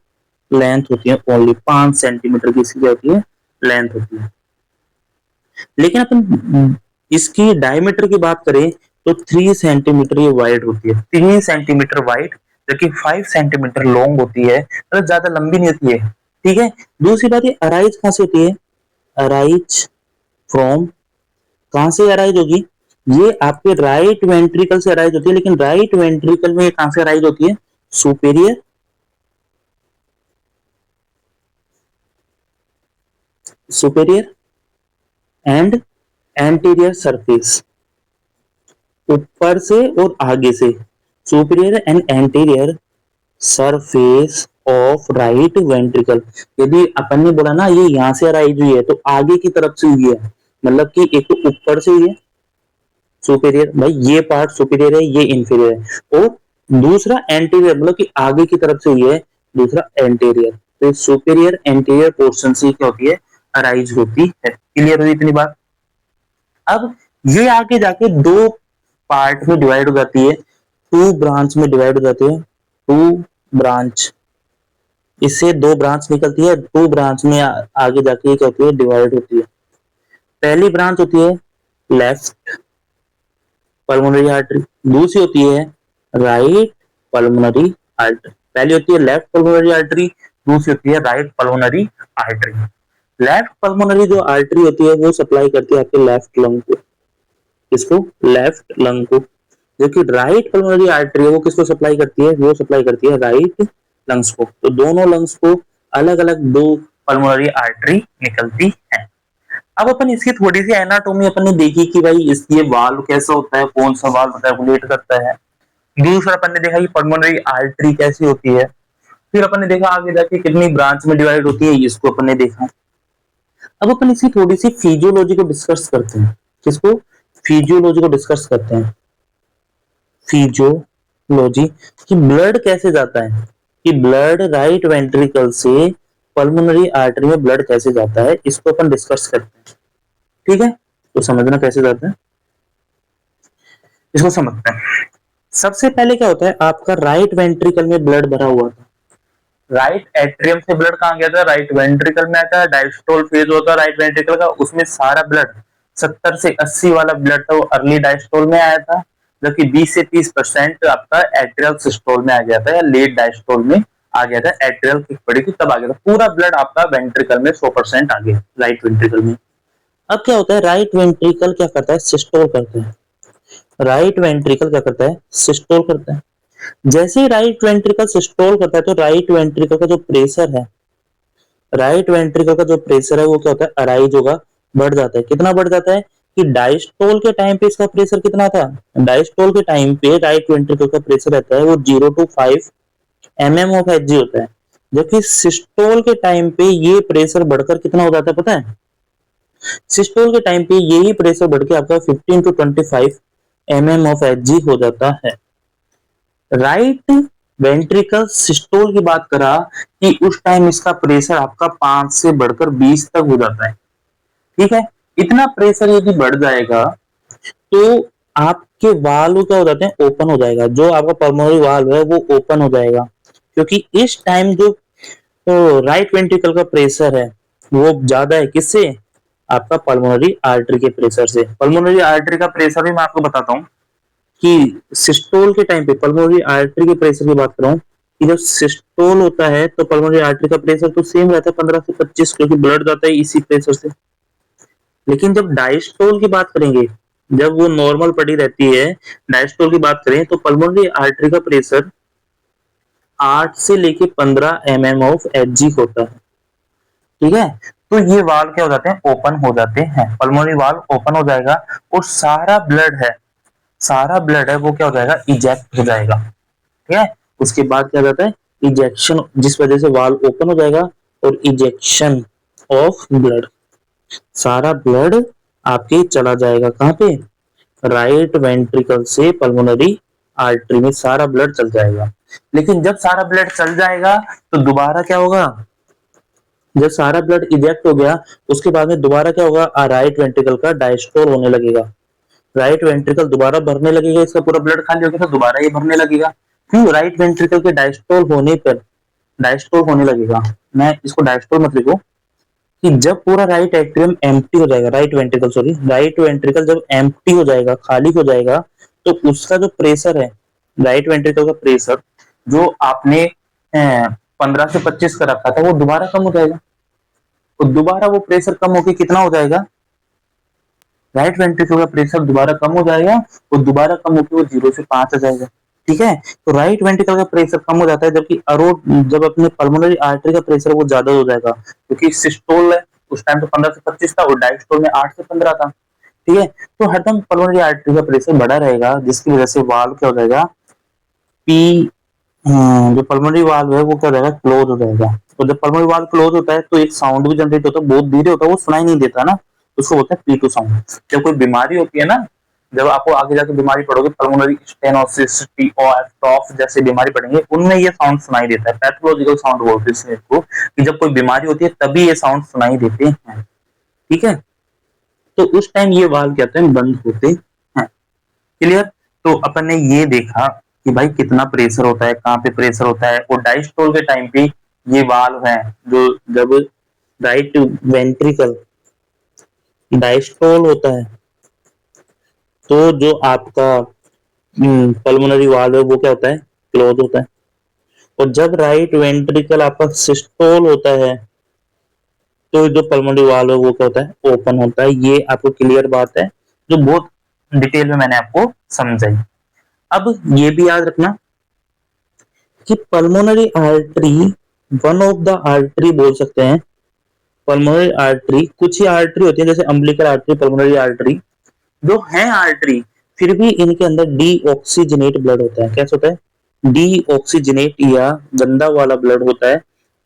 लेंथ होती है, ओनली 5 सेंटीमीटर की इसकी क्या होती है, लेंथ होती है। लेकिन अपन इसकी डायमीटर की बात करें तो 3 सेंटीमीटर ये वाइड होती है, 3 सेंटीमीटर वाइड, जो कि 5 सेंटीमीटर लॉन्ग होती है, मतलब ज्यादा लंबी नहीं होती है, ठीक है। दूसरी बात, ये अराइज कहां से होती है, अराइज फ्रॉम, कहां से अराइज होगी, ये आपके राइट वेंट्रिकल से अराइज होती है, लेकिन राइट वेंट्रिकल में कहां से अराइज होती है, superior superior end anterior surface, ऊपर से और आगे से, superior end anterior surface of right ventricle. यदि अपन ने बोला ना ये यहां से अराइज हुई है तो आगे की तरफ से हुई है, मतलब कि एक तो ऊपर से हुई है सुपेरियर, भाई ये पार्ट सुपेरियर है, ये इंफीरियर है, और दूसरा एंटीरियर मतलब कि आगे की तरफ से हुई है, दूसरा एंटीरियर। तो सुपेरियर एंटीरियर पोर्शन से क्या होती है, अराइज होती है। क्लियर हुई इतनी बात? अब ये आगे जाके दो पार्ट में डिवाइड हो जाती है, टू ब्रांच में डिवाइड हो जाती है, टू ब्रांच, इससे दो ब्रांच निकलती है, टू ब्रांच में आगे जाके क्या होती है, डिवाइड होती है। पहली ब्रांच होती है लेफ्ट पल्मोनरी आर्टरी, दूसरी होती है राइट पल्मोनरी आर्टरी। पहली होती है लेफ्ट पल्मोनरी आर्टरी, दूसरी होती है right pulmonary artery. Left pulmonary जो आर्टरी होती है वो सप्लाई करती है आपके लेफ्ट लंग को, किसको, लेफ्ट लंग को। जो कि राइट पल्मोनरी आर्टरी है वो किसको सप्लाई करती है, वो सप्लाई करती है राइट लंग्स को। तो दोनों लंग्स को अलग अलग दो पल्मोनरी आर्टरी निकलती है। अब अपन इसकी थोड़ी सी एनाटोमी अपन ने देखी कि भाई ये वाल्व कैसा होता है, कौन सा वाल्व रेगुलेट करता है। दूसरा अपन ने देखा कि पल्मोनरी आर्टरी कैसी होती है। फिर अपन ने देखा आगे जाके कितनी ब्रांच में डिवाइड होती है, इसको अपन ने देखा। अब अपन इसकी थोड़ी सी फिजियोलॉजी को डिस्कस करते हैं, किसको, फिजियोलॉजी को डिस्कस करते हैं। फिजियोलॉजी कि ब्लड कैसे जाता है, कि ब्लड राइट वेंट्रिकल से पल्मोनरी आर्टरी में ब्लड कैसे जाता है, इसको अपन डिस्कस करते हैं, ठीक है। तो समझना कैसे जाता है, इसको समझते हैं। सबसे पहले क्या होता है, आपका राइट वेंट्रिकल में ब्लड भरा हुआ था, राइट एट्रियम से ब्लड कहाँ गया था, राइट वेंट्रिकल में आता है, डायस्टोल फेज होता है राइट वेंट्रिकल का, उसमें सारा ब्लड 70 से 80 वाला ब्लड था वो अर्ली डायस्टोल में आया था, जबकि 20 से 30% आपका एट्रियल सिस्टोल में आ गया था या लेट डायस्टोल में आ गया था, एट्रियल किक पड़ी थी तब आ गया था, पूरा ब्लड आपका वेंट्रिकल में 100% आ गया राइट वेंट्रिकल में। अब क्या होता है, राइट वेंट्रिकल क्या करता है, सिस्टोल करता है, राइट वेंट्रिकल क्या करता है, सिस्टोल करता है। जैसे ही राइट वेंट्रिकल सिस्टोल करता है तो राइट वेंट्रिकल का जो प्रेशर है, राइट वेंट्रिकल का जो प्रेशर है वो क्या होता है, अराइज होगा, बढ़ जाता है। कितना बढ़ जाता है कि डायस्टोल के टाइम पे इसका प्रेशर कितना था, डायस्टोल के टाइम पे राइट वेंट्रिकल का प्रेशर रहता है वो 0 to 5 mm ऑफ एच होता है, जबकि सिस्टोल के टाइम पे ये प्रेशर बढ़कर कितना हो जाता है पता है, सिस्टोल के टाइम पे यही प्रेशर बढ़ के आपका 15 to 25 mm ऑफ एच हो जाता है। राइट वेंट्रिकल सिस्टोल की बात करा कि उस टाइम इसका प्रेशर आपका 5 से बढ़कर 20 तक हो जाता है, ठीक है। इतना प्रेशर यदि बढ़ जाएगा तो आपके वाल्व क्या हो जाते हैं, ओपन हो जाएगा, जो आपका पल्मोनरी वाल्व है वो ओपन हो जाएगा, क्योंकि इस टाइम जो तो राइट वेंट्रिकल का प्रेशर है वो ज्यादा है, किससे, आपका पल्मोनरी आर्टरी के प्रेशर से। पल्मोनरी आर्टरी का प्रेशर भी मैं आपको बताता हूँ कि सिस्टोल के टाइम पे पल्मोनरी आर्टरी के प्रेशर की बात कर रहा हूँ कि जब सिस्टोल होता है तो पल्मोनरी आर्टरी का प्रेशर तो सेम रहता है 15 से 25, क्योंकि ब्लड जाता है इसी प्रेशर से। लेकिन जब डायस्टोल की बात करेंगे, जब वो नॉर्मल पड़ी रहती है, डायस्टोल की बात करें तो पल्मोनरी आर्टरी का प्रेशर 8 से लेके 15 mm ऑफ एच होता है, ठीक है। तो ये वाल्व क्या हो जाते हैं, ओपन हो जाते हैं, पल्मोनरी वाल्व ओपन हो जाएगा और सारा ब्लड है, सारा ब्लड है वो क्या हो जाएगा, इजेक्ट हो जाएगा, ठीक है। उसके बाद क्या जाता है, इजेक्शन, जिस वजह से वाल्व ओपन हो जाएगा और इजेक्शन ऑफ ब्लड, सारा ब्लड आपके चला जाएगा कहां पे, राइट वेंट्रिकल से पल्मोनरी आर्टरी में सारा ब्लड चल जाएगा। लेकिन जब सारा ब्लड चल जाएगा तो दोबारा क्या होगा, जब सारा ब्लड इजेक्ट हो गया उसके बाद में दोबारा क्या होगा, राइट वेंट्रिकल का डायस्टोल होने लगेगा, राइट वेंट्रिकल दोबारा भरने लगेगा, इसका पूरा ब्लड खाली हो गया तो दोबारा ये भरने लगेगा। क्यों, राइट वेंट्रिकल के डायस्टोल होने पर, डायस्टोल होने लगेगा, मैं इसको डायस्टोल मत लिखो, कि जब पूरा राइट एट्रियम एम्प्टी हो जाएगा, right ventricle sorry, right ventricle जब एम्प्टी हो जाएगा, खाली हो जाएगा, तो उसका जो प्रेशर है, राइट वेंट्रिकल का प्रेशर जो आपने 15 से 25 का रखा था वो दोबारा कम हो जाएगा, तो दोबारा वो प्रेशर कम होकर कितना हो जाएगा, राइट वेंट्रिकल का प्रेशर दोबारा कम हो जाएगा और दोबारा कम होकर वो 0 से 5 आ जाएगा, ठीक है। तो राइट वेंट्रिकल का प्रेशर कम हो जाता है, जबकि जब अपने पल्मोनरी आर्टरी का प्रेशर वो ज्यादा हो जाएगा, क्योंकि सिस्टोल है उस टाइम तो 15 से 25 था और डायस्टोल में 8 से 15 था, ठीक है। तो हरदम पल्मोनरी आर्टरी का प्रेशर बढ़ा रहेगा, जिसकी वजह से वाल्व क्या हो जाएगा, पी जो पल्मोनरी वाल्व है वो क्या हो जाएगा, क्लोज हो जाएगा। तो जब पल्मोनरी वाल्व क्लोज होता है तो एक साउंड भी जनरेट होता है, बहुत धीरे होता है, वो सुनाई नहीं देता ना, उसको बोलते हैं पी2 साउंड। जब कोई बीमारी होती है ना, जब आपको आगे जाके बीमारी पड़ोगे, पल्मोनरी स्टेनोसिस, कॉफ जैसे बीमारी पड़ेंगे, उनमें ये साउंड सुनाई देता है, पैथोलॉजिकल साउंड बोलते हैं इसको, कि जब कोई बीमारी होती है तभी ये साउंड सुनाई देते हैं, ठीक है। तो उस टाइम ये वाल्व क्या होते हैं, बंद होते हैं, क्लियर। तो अपन ने ये देखा कि भाई कितना प्रेशर होता है, कहाँ पे प्रेशर होता है, और डायस्टोल के टाइम पे ये वाल्व है जो जब राइट वेंट्रिकल डायस्टोल होता है तो जो आपका पल्मोनरी वाल्व है वो क्या होता है, क्लोज होता है, और जब राइट वेंट्रिकल आपका सिस्टोल होता है तो जो पल्मोनरी वाल्व है वो क्या होता है, ओपन होता है। ये आपको क्लियर बात है जो बहुत डिटेल में मैंने आपको समझाई। अब ये भी याद रखना कि pulmonary artery one of the artery बोल सकते हैं, पल्मोनरी आर्टरी कुछ ही आर्टरी होती है जैसे अम्बिलिकल आर्टरी, पल्मोनरी आर्टरी जो है आर्टरी, फिर भी इनके अंदर डीऑक्सीजनेट ब्लड होता है। कैसा होता है, डीऑक्सीजनेट या गंदा वाला ब्लड होता है,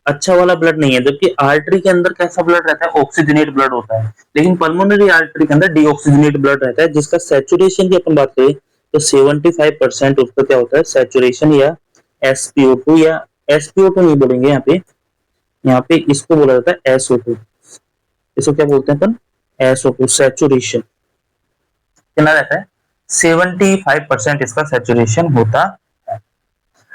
अच्छा वाला ब्लड नहीं है। जबकि आर्टरी के अंदर कैसा ब्लड रहता है, ऑक्सीजनेट ब्लड होता है, लेकिन पल्मोनरी आर्टरी के अंदर डीऑक्सीजनेट ब्लड रहता है, जिसका सैचुरेशन की अपन बात करें तो 75% उसका क्या होता है, सैचुरेशन या SpO2, या SpO2 नहीं बोलेंगे यहाँ पे इसको बोला जाता है SO2। इसको क्या बोलते हैं अपन, SO2 सैचुरेशन कितना रहता है, 75% इसका सैचुरेशन होता है।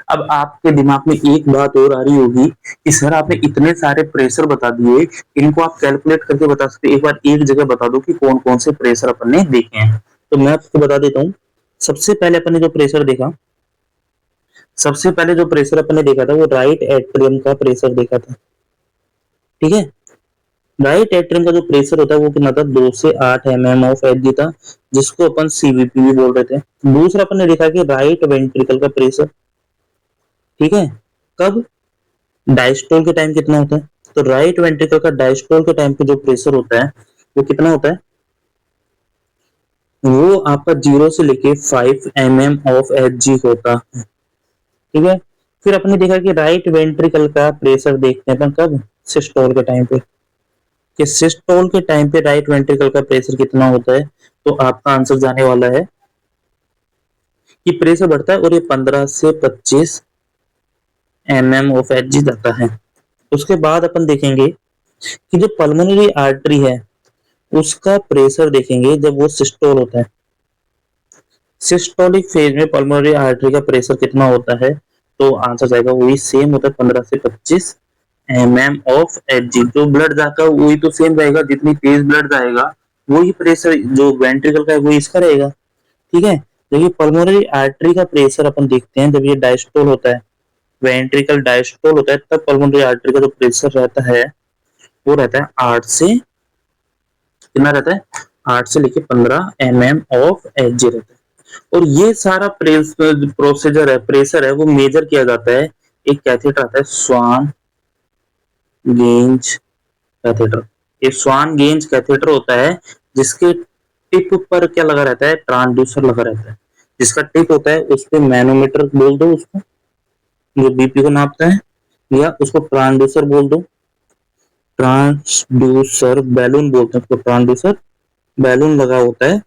अब आपके दिमाग में एक बात और आ रही होगी कि सर आपने इतने सारे प्रेशर बता दिए, इनको आप कैलकुलेट करके बता सकते, एक बार एक जगह बता दो कि कौन कौन से प्रेशर अपन ने देखे हैं। तो मैं आपको बता देता हूँ। सबसे पहले अपन ने जो प्रेशर देखा, सबसे पहले जो प्रेशर अपन ने देखा था वो राइट एट्रियम का प्रेशर देखा था। ठीक है, राइट एट्रियम का जो प्रेशर होता है वो कितना था, 2 से 8 mm ऑफ एच था, जिसको अपन सीवीपी भी बोल रहे थे। दूसरा अपन ने देखा कि राइट वेंट्रिकल का प्रेशर, ठीक है, कब, डायस्टोल के टाइम कितना होता है, तो राइट वेंट्रिकल का डायस्टोल के टाइम पे जो प्रेशर होता है वो कितना होता है, वो आपका 0 से लेके 5 mm ऑफ एच होता है। ठीक है, फिर अपने देखा कि राइट वेंट्रिकल का प्रेशर देखते हैं अपन कब, सिस्टोल के टाइम पे, कि सिस्टोल के टाइम पे राइट वेंट्रिकल का प्रेशर कितना होता है। तो आपका आंसर जाने वाला है कि प्रेशर बढ़ता है और ये 15 से 25 mm ऑफ एच जाता है। उसके बाद अपन देखेंगे कि जो पल्मोनरी आर्टरी है उसका प्रेशर देखेंगे जब वो सिस्टोल होता है। सिस्टोलिक फेज में पल्मोनरी आर्टरी का प्रेशर कितना होता है, तो आंसर जाएगा वही सेम होता है, 15 से 25 mm ऑफ एच। जो ब्लड जाएगा वही तो सेम रहेगा, जितनी तेज ब्लड जाएगा वही प्रेशर जो वेंट्रिकल का है वही इसका रहेगा। ठीक है, जब ये पल्मोनरी आर्टरी का प्रेशर अपन देखते हैं जब ये डायस्टोल होता है, वेंट्रिकल डायस्टोल होता है, तब पल्मोनरी आर्टरी का जो प्रेशर रहता है वो रहता है 8 से, कितना रहता है, 8 से लेके 15 mm ऑफ एच रहता है। और ये सारा प्रोसीजर है, प्रेशर है, वो मेजर किया जाता है, एक कैथेटर आता है स्वान गेंज कैथेटर। ये स्वान गेंज कैथेटर होता है जिसके टिप पर क्या लगा रहता है, ट्रांसड्यूसर लगा रहता है। जिसका टिप होता है उस पर मैनोमीटर बोल दो उसको, जो बीपी को नापता है, या उसको ट्रांसड्यूसर बोल दो, ट्रांसड्यूसर बैलून बोलते हैं उसको, ट्रांसड्यूसर बैलून लगा होता है,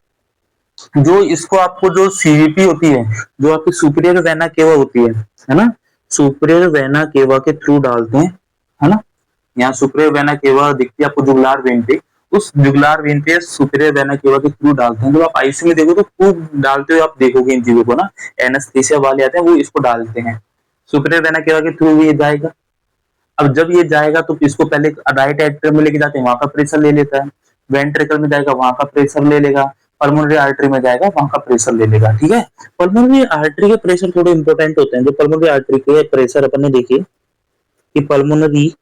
जो इसको आपको जो सीवीपी होती है, जो आपकी सुपीरियर वेना केवा होती है ना, सुपीरियर वेना केवा के थ्रू डालते हैं, है ना। यहाँ सुपीरियर वेना केवा दिखती है आपको जुगुलार वेन पे, उस जुगुलार वेन पे सुपीरियर वेना केवा के थ्रू डालते हैं। जब आप आईसीयू में देखो तो खूब डालते हुए आप देखोगे इन चीजों को ना, एनेस्थीसिया वाले आते हैं वो इसको डालते हैं, सुपीरियर वेना केवा के थ्रू ये जाएगा। अब जब ये जाएगा तो इसको पहले राइट एट्रियम में लेके जाते हैं, वहां का प्रेशर ले लेता है, वेंट्रिकल में जाएगा वहां का प्रेशर ले लेगा, पल्मोनरी आर्टरी में जाएगा वहां का प्रेशर ले लेगा। ठीक है, पल्मोनरी आर्टरी के प्रेशर थोड़े इंपॉर्टेंट होते हैं। जो पल्मोनरी आर्टरी के प्रेशर अपन ने देखे कि पल्मोनरी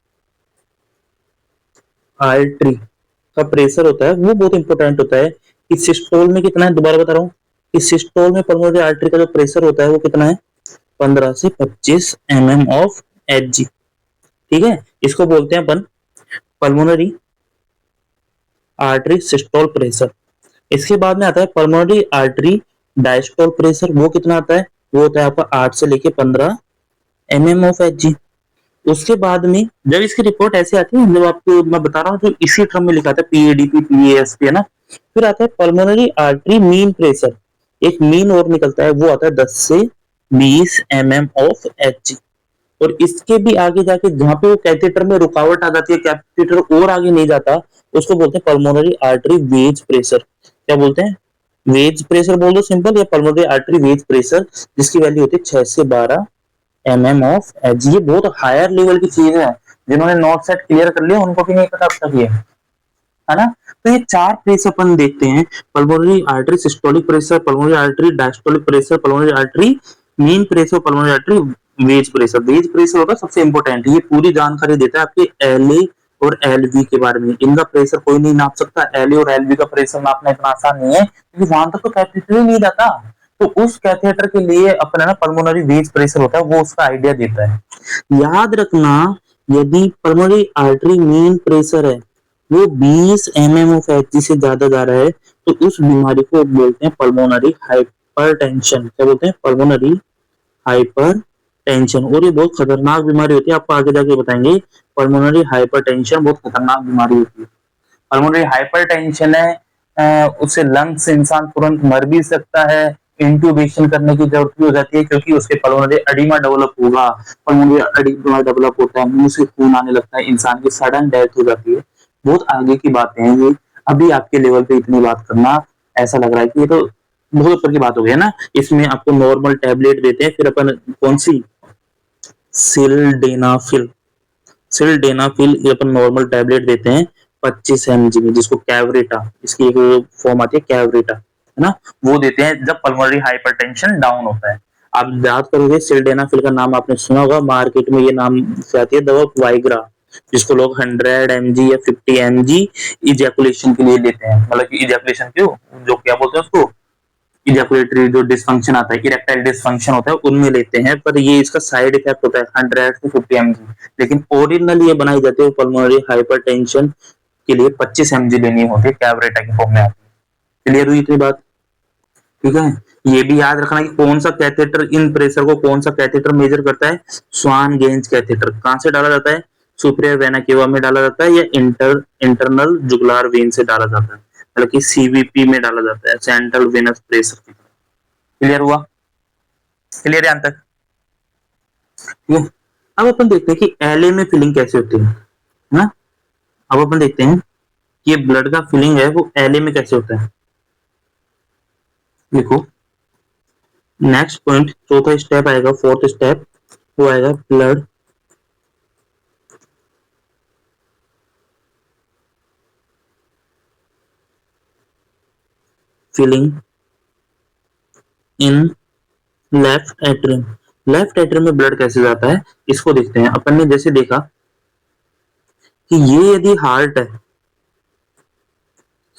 आर्टरी का प्रेशर होता है वो बहुत इंपॉर्टेंट होता है। कि सिस्टोल में कितना है, दोबारा बता रहा हूँ कि सिस्टोल में पल्मोनरी आर्टरी का जो प्रेशर होता है वो कितना है, 15 से 25 mm ऑफ एच। ठीक है, इसको बोलते हैं अपन पल्मोनरी आर्टरी सिस्टोल प्रेशर। इसके बाद में आता है पल्मोनरी आर्टरी डायस्टोल प्रेशर, वो कितना आता है, वो होता है आपका 8 से लेके 15 mm ऑफ एच। उसके बाद में जब इसकी रिपोर्ट ऐसे आती है, जब आपको मैं बता रहा हूँ जो इसी टर्म में लिखा था पीएडीपी पीएएसपी, है ना। फिर आता है पल्मोनरी आर्टरी मीन प्रेशर, एक मीन और निकलता है, वो आता है 10 से 20 mm ऑफ एच। और इसके भी आगे जाके जहां पे वो कैथेटर में रुकावट आ जाती है, कैथेटर और आगे नहीं जाता, उसको बोलते हैं पल्मोनरी आर्टरी वेज प्रेशर। क्या बोलते हैं, वेज प्रेशर बोल दो सिंपल, या पल्मोनरी आर्टरी वेज प्रेशर, जिसकी वैल्यू होती है 6 से 12 mm ऑफ एच। ये बहुत हायर लेवल की चीज है, जिन्होंने नॉट सेट क्लियर कर लिया उनको भी नहीं पता अब तक ये, है ना। तो ये चार प्रेशर अपन देखते हैं, pulmonary artery systolic pressure, pulmonary artery diastolic pressure, pulmonary artery mean pressure, pulmonary artery wedge pressure. Wedge pressure होगा सबसे इंपॉर्टेंट, ये पूरी जानकारी देता है आपके एलए और एलवी के बारे में। इनका प्रेशर कोई नहीं नाप सकता, एलए और एलवी का प्रेशर नापना इतना आसान नहीं है, क्योंकि वहां तक तो कैथेटर ही नहीं जाता। तो उस कैथेटर के लिए अपना ना पल्मोनरी वेज प्रेशर होता है, वो उसका आइडिया देता है। याद रखना, यदि पल्मोनरी आर्टरी मीन प्रेशर है वो 20 mm ऑफ एच से ज्यादा जा रहा है, तो उस बीमारी को बोलते हैं पल्मोनरी हाइपरटेंशन। क्या बोलते हैं, पल्मोनरी हाइपरटेंशन। और ये बहुत खतरनाक बीमारी होती है, आपको आगे जाके बताएंगे। पल्मोनरी हाइपरटेंशन बहुत खतरनाक बीमारी होती है। पल्मोनरी हाइपरटेंशन है, उससे लंग्स से इंसान तुरंत मर भी सकता है, इंट्यूबेशन करने की जरूरत भी हो जाती है, क्योंकि उसके पल्मोनरी एडिमा डेवलप होगा, पल्मोनरी एडिमा डेवलप होता है, मुंह से खून आने लगता है, इंसान की सडन डेथ हो जाती है। बहुत आगे की बातें हैं ये, अभी आपके लेवल पे इतनी बात करना ऐसा लग रहा है कि ये तो बहुत ऊपर की बात हो गई है ना। इसमें आपको नॉर्मल टैबलेट देते हैं, फिर अपन कौन सी सिल्डेनाफिल, सिल्डेनाफिल ये अपन नॉर्मल टैबलेट देते हैं 25 mg में, जिसको कैवरेटा, इसकी एक फॉर्म आती है कैवरेटा, है ना, वो देते हैं जब पल्मोनरी हाइपरटेंशन डाउन होता है। आप याद करोगे सिल्डेनाफिल का नाम आपने सुना होगा, मार्केट में ये नाम से आती है दवा वाइग्रा, जिसको लोग 100 mg या 50 mg इजैकुलेशन के लिए लेते हैं, मतलब कि इजैकुलेशन क्यों, जो क्या बोलते हैं उसको, इजैकुलेटरी जो डिसफंक्शन आता है, इरेक्टाइल डिसफंक्शन होता है, उनमें लेते हैं, पर ये इसका साइड इफेक्ट होता है 100 से 50 mg। लेकिन ओरिजिनल ये बनाई जाती है पल्मोनरी हाइपरटेंशन के लिए 25 mg लेनी होती है, कैवरेटा की फॉर्म में आती है। क्लियर हुई इतनी बात? ठीक है। ये भी याद रखना कि कौन सा कैथेटर इन प्रेशर को, कौन सा कैथेटर मेजर करता है, स्वान गेंज कैथेटर। कहां से डाला जाता है, सुपीरियर वेना केवा में डाला जाता है, या इंटरनल जुगुलार वेन से डाला जाता है, मतलब कि सीवीपी में डाला जाता है, सेंट्रल वेनस प्रेशर। क्लियर हुआ? क्लियर है अंत तक? ठीक है। अब अपन देखते हैं कि एलए में फिलिंग कैसे होती है ना। अब अपन देखते हैं कि ये ब्लड का फिलिंग है वो एलए में कैसे होता है। देखो नेक्स्ट पॉइंट, चौथा स्टेप आएगा, फोर्थ स्टेप, वो आएगा blood filling in left atrium. Left atrium में ब्लड कैसे जाता है इसको देखते हैं। अपन ने जैसे देखा कि ये यदि हार्ट है,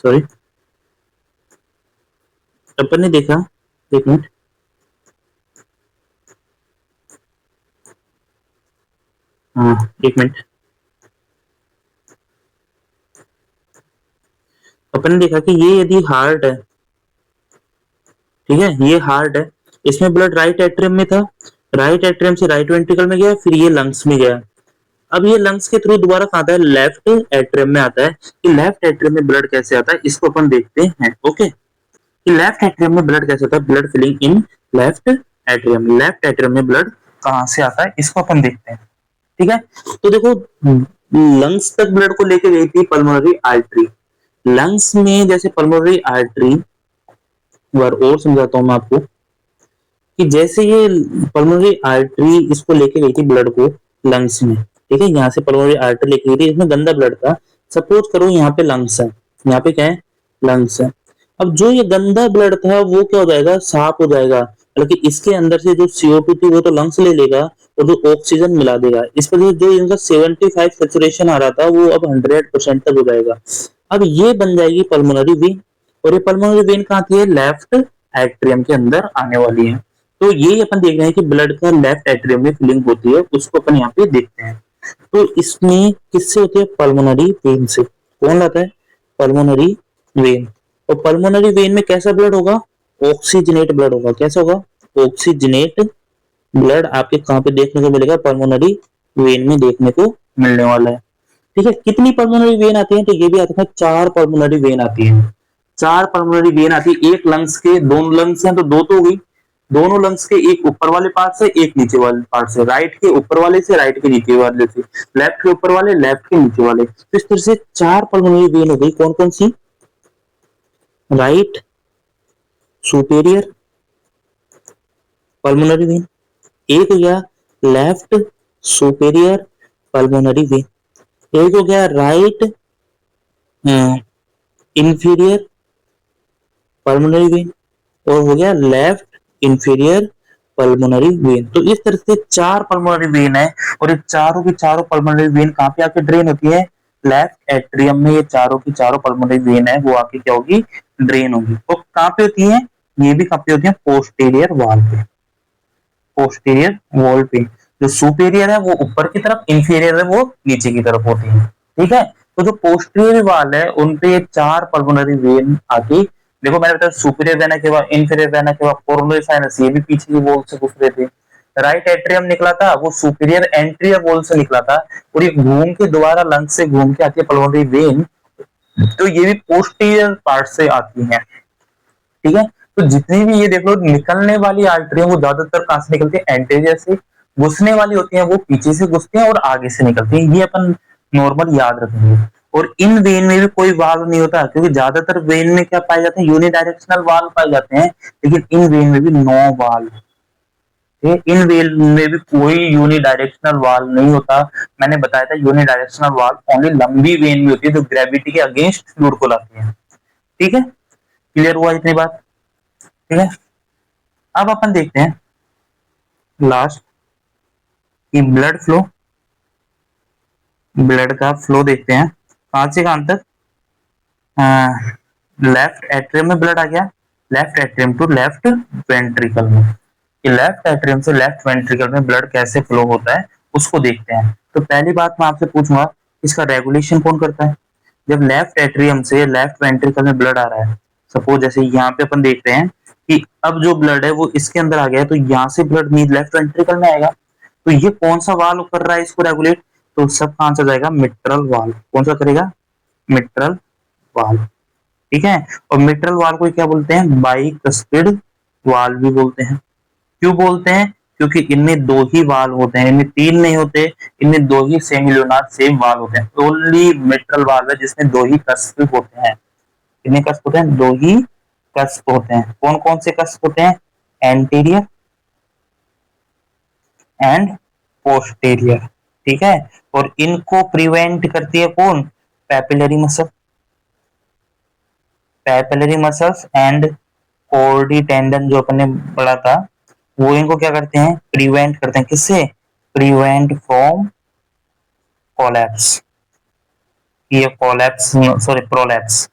सॉरी, अपन ने देखा, एक मिनट, हाँ एक मिनट, अपन ने देखा कि ये यदि हार्ट है, ठीक है, ये हार्ट है, इसमें ब्लड राइट एट्रियम में था, राइट एट्रियम से राइट वेंट्रिकल में गया, फिर ये लंग्स में गया। अब ये लंग्स के थ्रू दोबारा कहाँ आता है, लेफ्ट एट्रियम में आता है। कि लेफ्ट एट्रियम में ब्लड कैसे आता है इसको अपन देखते हैं। ओके, कि लेफ्ट एट्रियम में ब्लड कैसे आता है, blood filling in left atrium. Left atrium में ब्लड कहां से आता है इसको अपन देखते हैं। ठीक है, तो देखो लंग्स तक ब्लड को लेके गई थी पल्मोनरी आर्टरी। लंग्स में जैसे पल्मोनरी आर्टरी, बार और समझाता हूं मैं आपको, कि जैसे ये पल्मोनरी आर्टरी इसको लेके गई थी ब्लड को लंग्स में, ठीक है, यहाँ से पल्मोनरी आर्टरी लेके गई थी, इसमें गंदा ब्लड था। सपोज करो यहाँ पे लंग्स है, यहाँ पे क्या है, लंग्स है। अब जो ये गंदा ब्लड था वो क्या हो जाएगा, साफ हो जाएगा, बल्कि इसके अंदर से जो CO2 थी वो तो लंग्स ले लेगा और जो ऑक्सीजन मिला देगा, इस पर जो इनका 75 सेचुरेशन आ रहा था वो अब 100% तक हो जाएगा। अब ये बन जाएगी पल्मोनरी वेन, और ये पल्मोनरी वेन कहाँ आती है, लेफ्ट एट्रियम के अंदर आने वाली है। तो ये अपन देख रहे हैं कि ब्लड का लेफ्ट एट्रियम में फिलिंग होती है, उसको अपन यहाँ पे देखते हैं। तो इसमें किससे होती है, पल्मोनरी वेन से। कौन लाता है, पल्मोनरी वेन। और पल्मोनरी वेन में कैसा ब्लड होगा, ऑक्सीजनेट ब्लड होगा। कैसा होगा, ऑक्सीजनेट ब्लड आपके कहाँ पे देखने को मिलेगा, पल्मोनरी वेन में देखने को मिलने वाला है। ठीक है, कितनी पल्मोनरी वेन आती है, तो ये भी आता है 4 पल्मोनरी वेन आती है। 4 पल्मोनरी वेन आती है, एक लंग्स के, दोनों लंग्स हैं तो दो तो हो गई, दोनों लंग्स के, एक ऊपर वाले पार्ट से एक नीचे वाले पार्ट से, राइट के ऊपर वाले से राइट के नीचे वाले से, लेफ्ट के ऊपर वाले लेफ्ट के नीचे वाले। तो इस तरह से 4 पल्मोनरी वेन हो गई। कौन कौन सी, राइट सुपेरियर पल्मोनरी वेन, एक हो गया लेफ्ट सुपेरियर पल्मोनरी वेन, एक हो गया राइट इंफीरियर पल्मोनरी वेन, और हो गया लेफ्ट इंफीरियर पल्मोनरी वेन। तो इस तरह से 4 पल्मोनरी वेन है, और ये चारों की चारों पल्मोनरी वेन कहाँ पे आके ड्रेन होती है, लेफ्ट एट्रियम में। ये चारों की चारों पल्मोनरी वेन है वो आके क्या होगी, ड्रेन होगी। तो कहाँ पे होती है, ये भी कहाँ पे होती है, पोस्टीरियर वॉल पे, पोस्टीरियर वॉल पे। जो सुपेरियर है वो ऊपर की तरफ, इंफीरियर है वो नीचे की तरफ होती है। ठीक है, तो जो पोस्टीरियर वाल है उनपे ये 4 पल्मोनरी वेन आती। देखो मैंने बताया सुपीरियर वेना के बाद, इंफीरियर वेना के बाद कोरोनरी साइनस, ये भी पीछे की वॉल से घुस रहे थे। राइट एट्रियम निकला था वो सुपीरियर एंट्रियर वॉल से निकला था, और ये घूम के दोबारा लंग से घूम के आती है पल्मोनरी वेन, तो ये भी पोस्टीरियर पार्ट से आती है। ठीक है, तो जितनी भी ये देख लो निकलने वाली आर्टरी है वो ज्यादातर कहां से निकलती है, एंटीरियर से। घुसने वाली होती है वो पीछे से घुसती है और आगे से निकलती है, ये अपन नॉर्मल याद रखेंगे। और इन वेन में भी कोई वाल्व नहीं होता, क्योंकि ज्यादातर वेन में क्या पाए जाते हैं, यूनिडायरेक्शनल वाल्व पाए जाते हैं, लेकिन इन वेन में भी नो वाल्व। इन वेन में भी कोई यूनिडायरेक्शनल वाल्व नहीं होता। मैंने बताया था यूनिडायरेक्शनल वाल्व ओनली लंबी वेन में होती है जो ग्रेविटी के अगेंस्ट फ्लूइड को लाती है। ठीक है, क्लियर हुआ इतनी बात? ठीक है, अब अपन देखते हैं लास्ट कि ब्लड फ्लो, ब्लड का फ्लो देखते हैं कहां से कहां तक। लेफ्ट एट्रियम में ब्लड आ गया, left atrium to left ventricle में। कि लेफ्ट एट्रियम से लेफ्ट वेंट्रिकल में ब्लड कैसे फ्लो होता है उसको देखते हैं। तो पहली बात मैं आपसे पूछूंगा, इसका रेगुलेशन कौन करता है? जब लेफ्ट एट्रियम से लेफ्ट वेंट्रिकल में ब्लड आ रहा है, सपोज जैसे यहाँ पे अपन देखते हैं कि अब जो ब्लड है वो इसके अंदर आ गया है, तो यहाँ से ब्लड लेफ्ट वेंट्रिकल में आएगा। तो ये कौन सा वाल्व कर रहा है इसको रेगुलेट? तो सब आंसर जाएगा मिट्रल वाल्व। कौन सा करेगा? Mitral valve. ठीक है, और मिट्रल वाल्व को क्या बोलते हैं? बाइकस्पिड वाल्व भी बोलते हैं। क्यों बोलते हैं? क्योंकि इनमें दो ही वाल्व होते हैं, इनमें तीन नहीं होते, इनमें दो ही सेमिल्यूनार सेम वाल्व होते हैं। ओनली मिट्रल वाल्व है जिसमें दो ही कस्प होते हैं। कितने कस्प होते हैं? दो ही कस्प होते हैं। कौन कौन से कस्प होते हैं? Anterior and posterior. ठीक है, और इनको प्रिवेंट करती है कौन? Papillary muscle, papillary muscles and chordae tendon जो अपने पढ़ा था, वो इनको क्या करते हैं? प्रिवेंट करते हैं। किससे? Prevent from collapse. ये कोलैप्स सॉरी प्रोलैप्स,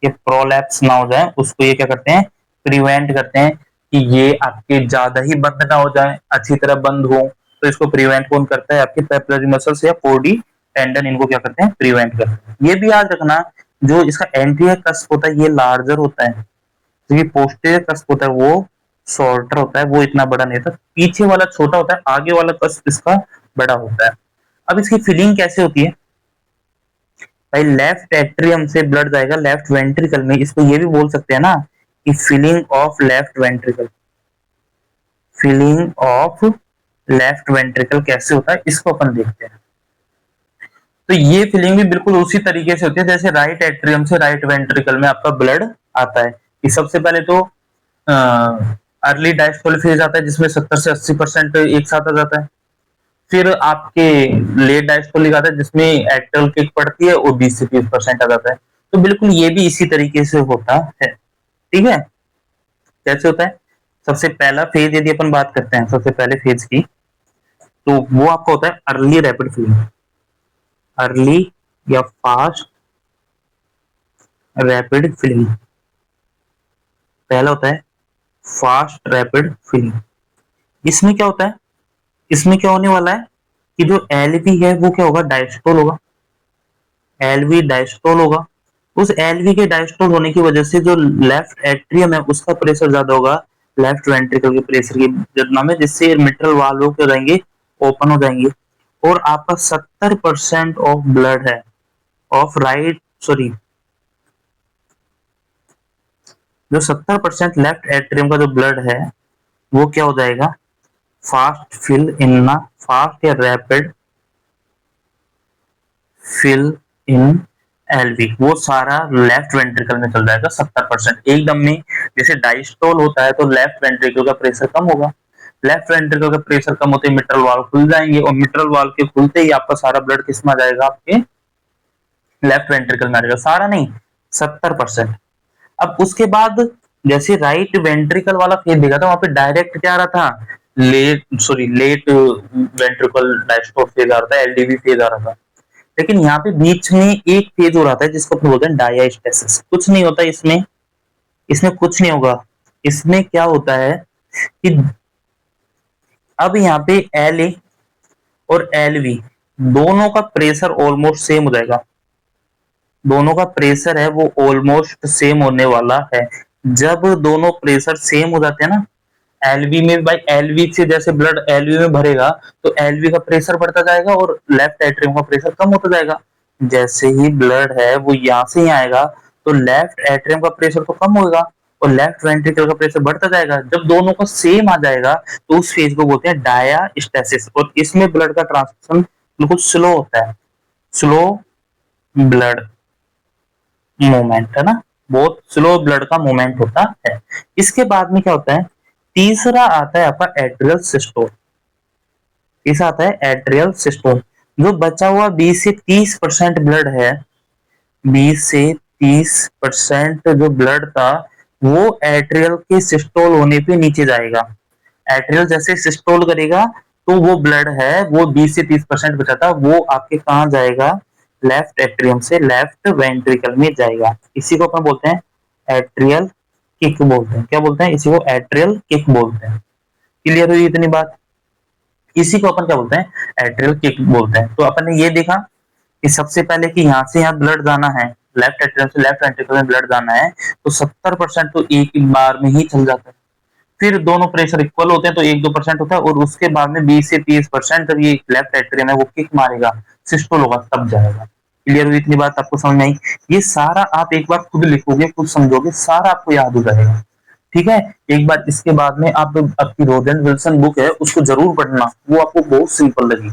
ये प्रोलैप्स ना हो जाए उसको ये क्या करते हैं? प्रिवेंट करते हैं कि ये आपके ज्यादा ही बंद ना हो जाए, अच्छी तरह बंद हो। तो इसको प्रिवेंट कौन करता है? आपके पेपिलरी मसल्स या कोर्डी टेंडन इनको क्या करते हैं? प्रिवेंट करते हैं। ये भी याद रखना, जो इसका एंटीरियर कस्प होता है ये लार्जर होता है, क्योंकि पोस्टीरियर कस्प होता है वो शॉर्टर होता है, वो इतना बड़ा नहीं होता। पीछे वाला छोटा होता है, आगे वाला कस्प इसका बड़ा होता है। अब इसकी फिलिंग कैसे होती है? भाई लेफ्ट एट्रियम से ब्लड जाएगा लेफ्ट वेंट्रिकल में, इसको ये भी बोल सकते हैं ना कि filling of left ventricle. Filling of left ventricle कैसे होता है इसको अपन देखते हैं। तो ये फिलिंग भी बिल्कुल उसी तरीके से होती है जैसे राइट एट्रियम से राइट वेंट्रिकल में आपका ब्लड आता है। कि सबसे पहले तो अर्ली डायस्टोल फेज आता है जिसमें 70 से 80% एक साथ आ जाता है। फिर आपके लेट डायस्टोलिक आता है जिसमें एक्टल किक पड़ती है और 20 से 30% आ जाता है। तो बिल्कुल ये भी इसी तरीके से होता है। ठीक है, कैसे होता है? सबसे पहला फेज यदि अपन बात करते हैं सबसे पहले फेज की, तो वो आपका होता है अर्ली रैपिड फिलिंग। अर्ली या फास्ट रैपिड फिलिंग पहला होता है, फास्ट रैपिड फिलिंग। इसमें क्या होता है? इसमें क्या होने वाला है कि जो एलवी है वो क्या होगा? डायस्टोल होगा। एलवी डायस्टोल होगा। उस एलवी के डायस्टोल होने की वजह से जो लेफ्ट एट्रियम है उसका प्रेशर ज्यादा होगा लेफ्ट वेंट्रिकल के प्रेशर की तुलना में, जिससे मिट्रल वाल्व क्या जाएंगे? ओपन हो जाएंगे। और आपका 70% ऑफ ब्लड है ऑफ राइट सॉरी जो 70% लेफ्ट एट्रियम का जो ब्लड है वो क्या हो जाएगा? फास्ट फिल इन ना फास्ट या रैपिड फिल इन एलवी, वो सारा लेफ्ट वेंट्रिकल में चल जाएगा 70% एकदम में। जैसे डायस्टोल होता है तो लेफ्ट वेंट्रिकल का प्रेशर कम होगा, लेफ्ट वेंट्रिकल का प्रेशर कम होते ही मिट्रल वाल्व खुल जाएंगे, और मिट्रल वाल्व के खुलते ही आपका सारा ब्लड किस में आ जाएगा? आपके लेफ्ट वेंट्रिकल में आ जाएगा। सारा नहीं, 70%। अब उसके बाद जैसे राइट वेंट्रिकल वाला फेज देखा था वहां पे डायरेक्ट क्या आ रहा था? लेट वेंट्रिकल डायस्टोल फेज आ रहा था, एलडीवी फेज आ रहा था। लेकिन यहाँ पे बीच में एक फेज हो रहा था जिसको अपन बोलते हैं डायस्टेसिस। कुछ नहीं होता इसमें, इसमें कुछ नहीं होगा। इसमें क्या होता है कि अब यहाँ पे एल ए और एल वी दोनों का प्रेशर ऑलमोस्ट सेम हो जाएगा। दोनों का प्रेशर है वो ऑलमोस्ट सेम होने वाला है। जब दोनों प्रेशर सेम हो जाते हैं ना, एलवी में भाई एलवी से जैसे ब्लड एलवी में भरेगा तो एलवी का प्रेशर बढ़ता जाएगा और लेफ्ट एट्रियम का प्रेशर कम होता जाएगा। जैसे ही ब्लड है वो यहाँ से ही आएगा तो लेफ्ट एट्रियम का प्रेशर तो कम होगा और लेफ्ट वेंट्रिकल का प्रेशर बढ़ता जाएगा। जब दोनों का सेम आ जाएगा तो उस फेज को बोलते हैं डायास्टेसिस। और इसमें ब्लड का ट्रांसमिशन बिल्कुल स्लो होता है, स्लो ब्लड मूवमेंट, है ना, बहुत स्लो ब्लड का मूवमेंट होता है। इसके बाद में क्या होता है, तीसरा आता है आपका एट्रियल सिस्टोल। तीसरा आता है एट्रियल सिस्टोल। जो बचा हुआ 20 से 30% ब्लड है, 20 से 30% जो ब्लड था वो एट्रियल के सिस्टोल होने पे नीचे जाएगा। एट्रियल जैसे सिस्टोल करेगा तो वो ब्लड है वो 20 से 30% बचा था वो आपके कहाँ जाएगा, लेफ्ट एट्रियम से लेफ्ट वेंट्रिकल में जाएगा। इसी को अपन बोलते हैं एट्रियल किक बोलते हैं। क्या बोलते हैं, इसी को एट्रियल किक बोलते हैं। क्लियर हुई इतनी बात। इसी को अपन क्या बोलते हैं, एट्रियल किक बोलते हैं। तो अपन ने ये देखा कि सबसे पहले कि यहाँ से यहाँ ब्लड जाना है, लेफ्ट एट्रियम से लेफ्ट वेंट्रिकल में ब्लड जाना है, तो 70% तो एक ही बार में ही चल जाता है। फिर दोनों प्रेशर इक्वल होते हैं तो 1-2% होता है, और उसके बाद में 20 से 30% जब ये लेफ्ट एट्रियम है वो किक मारेगा, सिस्टोल होगा, तब जाएगा। क्लियर हुई इतनी बात, आपको समझ में आई। ये सारा आप एक बार खुद लिखोगे, खुद समझोगे, सारा आपको याद हो जाएगा। ठीक है। एक बार इसके बाद में आप आपकी रोजन विल्सन बुक है उसको जरूर पढ़ना, वो आपको बहुत सिंपल लगेगी।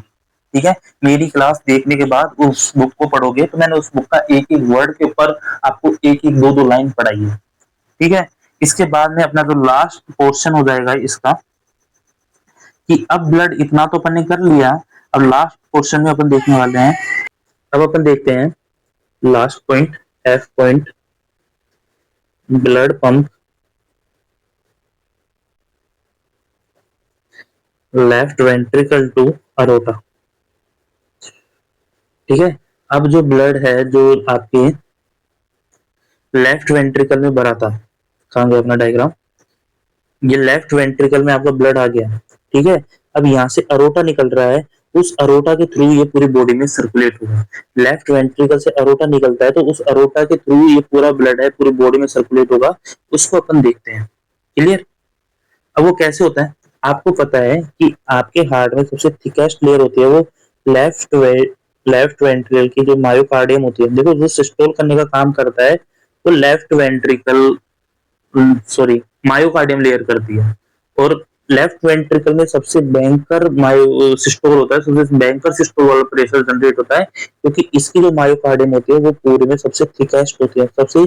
ठीक है। मेरी क्लास देखने के बाद उस बुक को पढ़ोगे तो मैंने उस बुक का एक एक वर्ड के ऊपर आपको एक एक दो दो लाइन पढ़ाई है। ठीक है। इसके बाद में अपना जो लास्ट पोर्शन हो जाएगा इसका, कि अब ब्लड इतना तो अपन ने कर लिया, अब लास्ट पोर्शन में अपन देखने वाले हैं। अब अपन देखते हैं last point, F point, blood pump left ventricle to aorta. ठीक है। अब जो ब्लड है जो आपके लेफ्ट वेंट्रिकल में भरा था, कहाँ गया अपना डायग्राम, ये लेफ्ट वेंट्रिकल में आपका ब्लड आ गया। ठीक है। अब यहाँ से अरोटा निकल रहा है, उस अरोटा के थ्रू ये पूरी बॉडी में सर्कुलेट होगा। लेफ्ट वेंट्रिकल से अरोटा निकलता है तो उस अरोटा के थ्रू ये पूरा ब्लड है पूरी बॉडी में सर्कुलेट होगा। उसको अपन देखते हैं। क्लियर। अब वो कैसे होता है, आपको पता है कि आपके हार्ट में सबसे थिकेस्ट लेयर होती है वो लेफ्ट लेफ्ट वेंट्रिकल की जो मायोकार्डियम होती है। देखो जो सिस्टोल करने का काम करता है वो left ventricle, sorry, myocardium layer करती है। और लेफ्ट वेंट्रिकल में सबसे भयंकर मायो सिस्टोल होता है, सबसे भयंकर सिस्टोल वाला प्रेशर जनरेट होता है, क्योंकि इसकी जो मायोकार्डियम होती है वो पूरे में सबसे थिकेस्ट होती है, सबसे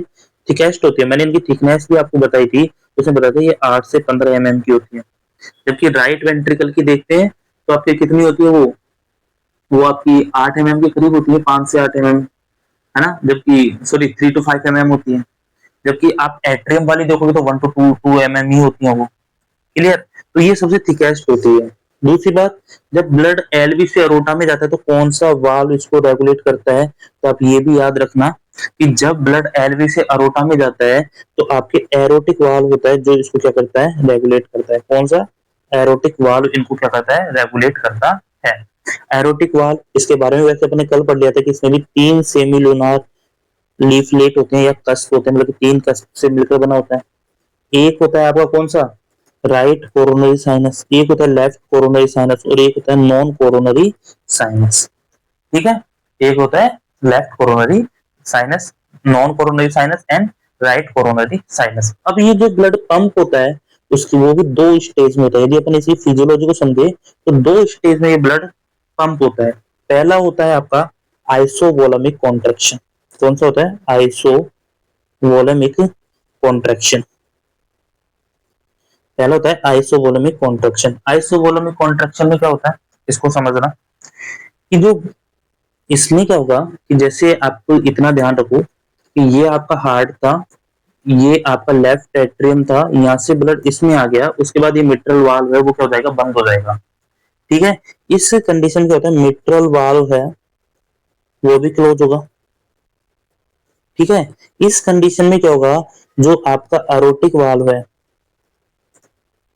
थिकेस्ट होती है। मैंने इनकी थिकनेस भी आपको बताई थी, उसमें बताया था ये 8 से 15 mm की होती है। जबकि राइट वेंट्रिकल की देखते हैं तो आपकी कितनी होती है, वो आपकी 8 mm के करीब होती है, 5 से 8 mm, है ना। जबकि सॉरी 3 to 5 mm होती है। जबकि आप एट्रियम वाली देखोगे तो 1 to 2 mm ही होती है वो। क्लियर। तो ये सबसे थिकेस्ट होती है। दूसरी बात, जब ब्लड एलवी से अरोटा में जाता है तो कौन सा वाल्व इसको रेगुलेट करता है, तो आप ये भी याद रखना कि जब ब्लड एलवी से अरोटा में जाता है तो आपके एरोटिक वाल्व होता है जो इसको क्या करता है, रेगुलेट करता है। कौन सा, एरोटिक वाल्व इनको क्या करता है, रेगुलेट करता है। एरोटिक वाल्व, इसके बारे में वैसे अपने कल पढ़ लिया था कि इसमें भी 3 सेमिलुनार लीफलेट होते हैं या कस्प होते हैं, मतलब 3 कस्प से मिलकर बना होता है। एक होता है आपका कौन सा, राइट कोरोनरी साइनस, एक होता है लेफ्ट कोरोनरी साइनस, और एक होता है नॉन कोरोनरी साइनस। ठीक है। एक होता है left coronary sinus, non coronary sinus and right coronary sinus. अब ये जो ब्लड पंप होता है उसकी वो भी 2 स्टेज में होता है। यदि अपन इसी फिजियोलॉजी को समझे तो 2 स्टेज में ये ब्लड पंप होता है। पहला होता है आपका आइसोवोलेमिक कॉन्ट्रैक्शन। कौन सा होता है, आइसोवोलेमिक कॉन्ट्रैक्शन। पहला होता है आइसोवोलेमिक कॉन्ट्रैक्शन। आइसोवोलेमिक कॉन्ट्रैक्शन में क्या होता है, इसको समझना कि जो इसमें क्या होगा कि जैसे आपको इतना ध्यान रखो कि ये आपका हार्ट था, ये आपका लेफ्ट एट्रियम था, यहाँ से ब्लड इसमें आ गया, उसके बाद ये मिट्रल वाल्व है वो क्या हो जाएगा, बंद हो जाएगा। ठीक है। इस कंडीशन क्या होता है, मिट्रल वाल्व है वो भी क्लोज होगा। ठीक है। इस कंडीशन में क्या होगा, जो आपका एरोटिक वाल्व है,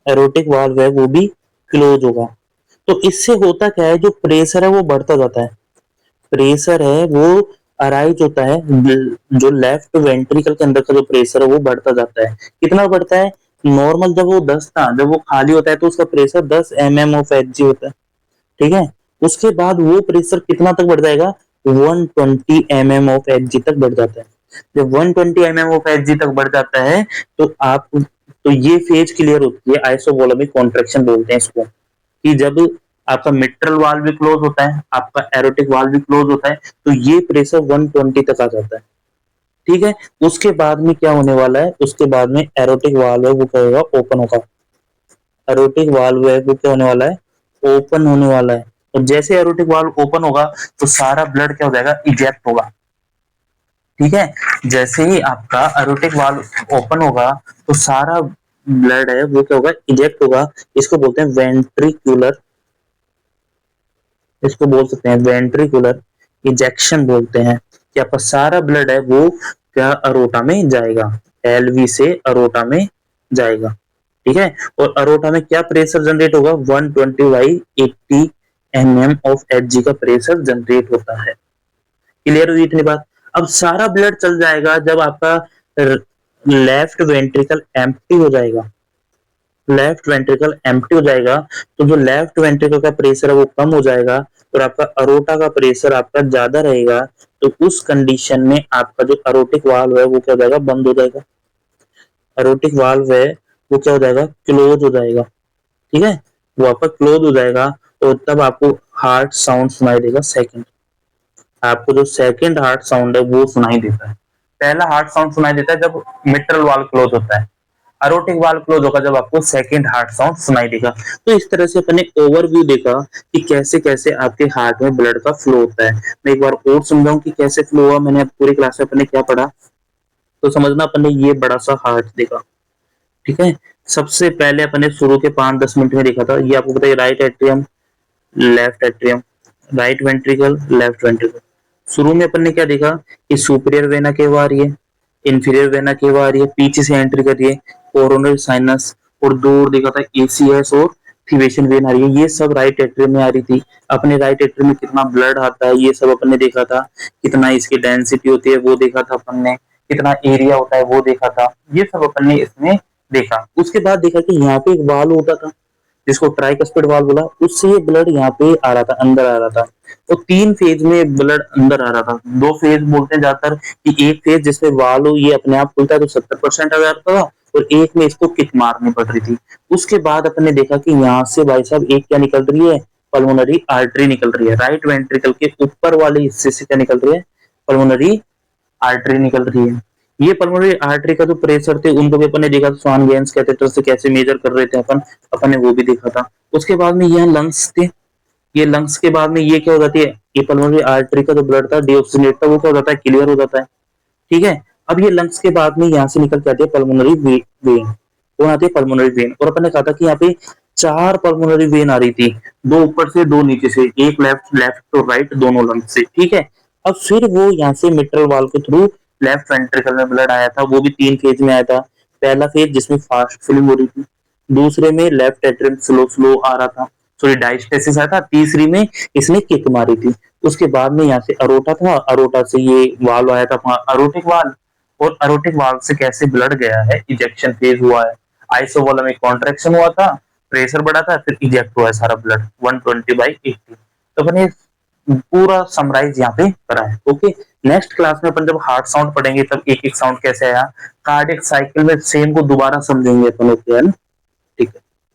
एरोटिक वाल्व है वो भी क्लोज होगा। तो इससे होता क्या है, जो प्रेशर है वो बढ़ता जाता है, प्रेशर है वो अराइज होता है, जो लेफ्ट वेंट्रिकल के अंदर का जो प्रेशर है वो बढ़ता जाता है। कितना बढ़ता है, नॉर्मल जब वो 10 था, जब वो खाली होता है तो उसका प्रेशर 10 mm ऑफ Hg होता है। ठीक है। उसके बाद वो प्रेशर कितना तक बढ़ जाएगा, 120 mm ऑफ Hg तक बढ़ जाता है। जब 120 mm ऑफ Hg तक बढ़ जाता है तो आप, तो ये फेज क्लियर होती है, आइसोवोलेमिक कॉन्ट्रैक्शन बोलते हैं इसको। कि जब आपका मिट्रल वाल्व भी क्लोज होता है, आपका एरोटिक वाल्व भी क्लोज होता है, तो ये प्रेशर 120 तक आ जाता है। ठीक है, उसके बाद में क्या होने वाला है, उसके बाद में एरोटिक वाल्व है वो क्या होगा, ओपन होगा। एरोटिक वाल्व है वो क्या होने वाला है, ओपन होने वाला है। और जैसे एरोटिक वाल्व ओपन होगा तो सारा ब्लड क्या हो जाएगा, इजेक्ट होगा। ठीक है, जैसे ही आपका एरोटिक वाल्व ओपन होगा तो सारा ब्लड है वो क्या होगा, इजेक्ट होगा। इसको बोलते हैं वेंट्रिकुलर, इसको बोल सकते हैं वेंट्रिकुलर इजेक्शन बोलते हैं, कि आपका सारा ब्लड है वो क्या अरोटा में जाएगा, एलवी से अरोटा में जाएगा। ठीक है, और अरोटा में क्या प्रेशर जनरेट होगा, 120/80 mm ऑफ एच का प्रेशर जनरेट होता है। क्लियर हुई इतनी बात। अब सारा ब्लड चल जाएगा जब आपका लेफ्ट वेंट्रिकल एम्प्टी हो जाएगा, लेफ्ट वेंट्रिकल एम्प्टी हो जाएगा, तो जो लेफ्ट वेंट्रिकल का प्रेशर है वो कम हो जाएगा और आपका अरोटा का प्रेशर आपका ज्यादा रहेगा। तो उस कंडीशन में आपका जो अरोटिक वाल्व है वो क्या हो जाएगा, बंद हो जाएगा। अरोटिक वाल्व है वो क्या हो जाएगा, क्लोज हो जाएगा। ठीक है, वो आपका क्लोज हो जाएगा और तब आपको हार्ट साउंड सुनाई देगा। सेकंड, आपको जो सेकंड हार्ट साउंड है वो सुनाई देता है। पहला हार्ट साउंड सुनाई देता है जब मिट्रल वाल्व क्लोज होता है, अरोटिक वाल्व क्लोज होगा जब आपको सेकंड हार्ट साउंड सुनाई देगा। तो इस तरह से अपने ओवरव्यू देखा कि कैसे कैसे आपके हार्ट में ब्लड का फ्लो होता है। मैं एक बार और समझाऊं कि कैसे फ्लो हुआ, मैंने पूरी क्लास में अपने क्या पढ़ा, तो समझना। अपने ये बड़ा सा हार्ट देखा, ठीक है, सबसे पहले अपने शुरू के 5-10 मिनट में देखा था, ये आपको बताइए, right atrium, left atrium, right ventricle, left ventricle. शुरू में अपन ने क्या देखा कि सुपीरियर वेना के आ रही है, इंफीरियर वेना के आ रही है, पीछे से एंट्री कर रही है, कोरोनरी साइनस, और दूर देखा था एसीएस और थिवेशन वेन आ रही है। ये सब राइट एट्रियम में आ रही थी। अपने राइट एट्रियम में कितना ब्लड आता है ये सब अपन ने देखा था, कितना इसकी डेंसिटी होती है वो देखा था अपन ने, कितना एरिया होता है वो देखा था, ये सब अपन ने इसमें देखा। उसके बाद देखा कि यहाँ पे एक वाल्व होता था जिसको ट्राइकस्पिड वाल्व बोला, उससे ये ब्लड यहाँ पे आ रहा था, अंदर आ रहा था। तो 3 फेज में ब्लड अंदर आ रहा था। 2 फेज बोलते हैं ज्यादातर कि एक फेज जिसमें वाल्व ये अपने आप खुलता है तो 70% आ जाता था, और एक में इसको किक मारनी पड़ रही थी। उसके बाद अपन ने देखा कि यहाँ से भाई साहब एक क्या निकल रही है, पल्मोनरी आर्टरी निकल रही है। राइट वेंट्रिकल के ऊपर वाले हिस्से से क्या निकल रही है, पल्मोनरी आर्टरी निकल रही है। ये पल्मोनरी आर्टरी का जो प्रेशर थे उनको भी अपन ने देखा, स्वान गेंस कैथेटर से कैसे मेजर कर रहे थे अपन अपन ने वो भी देखा था। उसके बाद में यह लंग्स थे, ये लंग्स के बाद में ये क्या हो जाती है, ये पल्मोनरी आर्टरी का जो ब्लड था डीऑक्सीनेट था वो क्या हो जाता है, क्लियर हो जाता है। ठीक है, अब ये लंग्स के बाद में यहाँ से निकल के आती है पल्मोनरी वेन, वो आती है पल्मोनरी वेन। और अपन ने कहा था कि यहाँ पे 4 पल्मोनरी वेन आ रही थी, 2 ऊपर से 2 नीचे से, एक लेफ्ट लेफ्ट और राइट दोनों लंग्स से। ठीक है, अब फिर वो यहाँ से मिट्रल वाल्व के थ्रू लेफ्ट वेंट्रिकल में ब्लड आया था, वो भी 3 फेज में आया था। पहला फेज जिसमें फास्ट फिलिंग हो रही थी, दूसरे में लेफ्ट एट्रियम स्लो स्लो आ रहा था, सॉरी डायस्टेसिस आया था, तीसरी में इसने किक मारी थी। उसके बाद में यहाँ से अरोटा था, अरोटा से ये वाल्व आया था अरोटिक वाल्व, और अरोटिक वाल्व से कैसे ब्लड गया है, इजेक्शन फेज हुआ है, आइसोवोलमिक कॉन्ट्रैक्शन हुआ था, प्रेशर बढ़ा था, फिर इजेक्ट हुआ है सारा ब्लड 120/80। तो अपने पूरा समराइज यहाँ पे करा है। ओके, नेक्स्ट क्लास में अपन जब हार्ट साउंड पढ़ेंगे तब एक एक साउंड कैसे आया, कार्डियक साइकिल में सेम को दोबारा समझेंगे अपन। ओके है ना।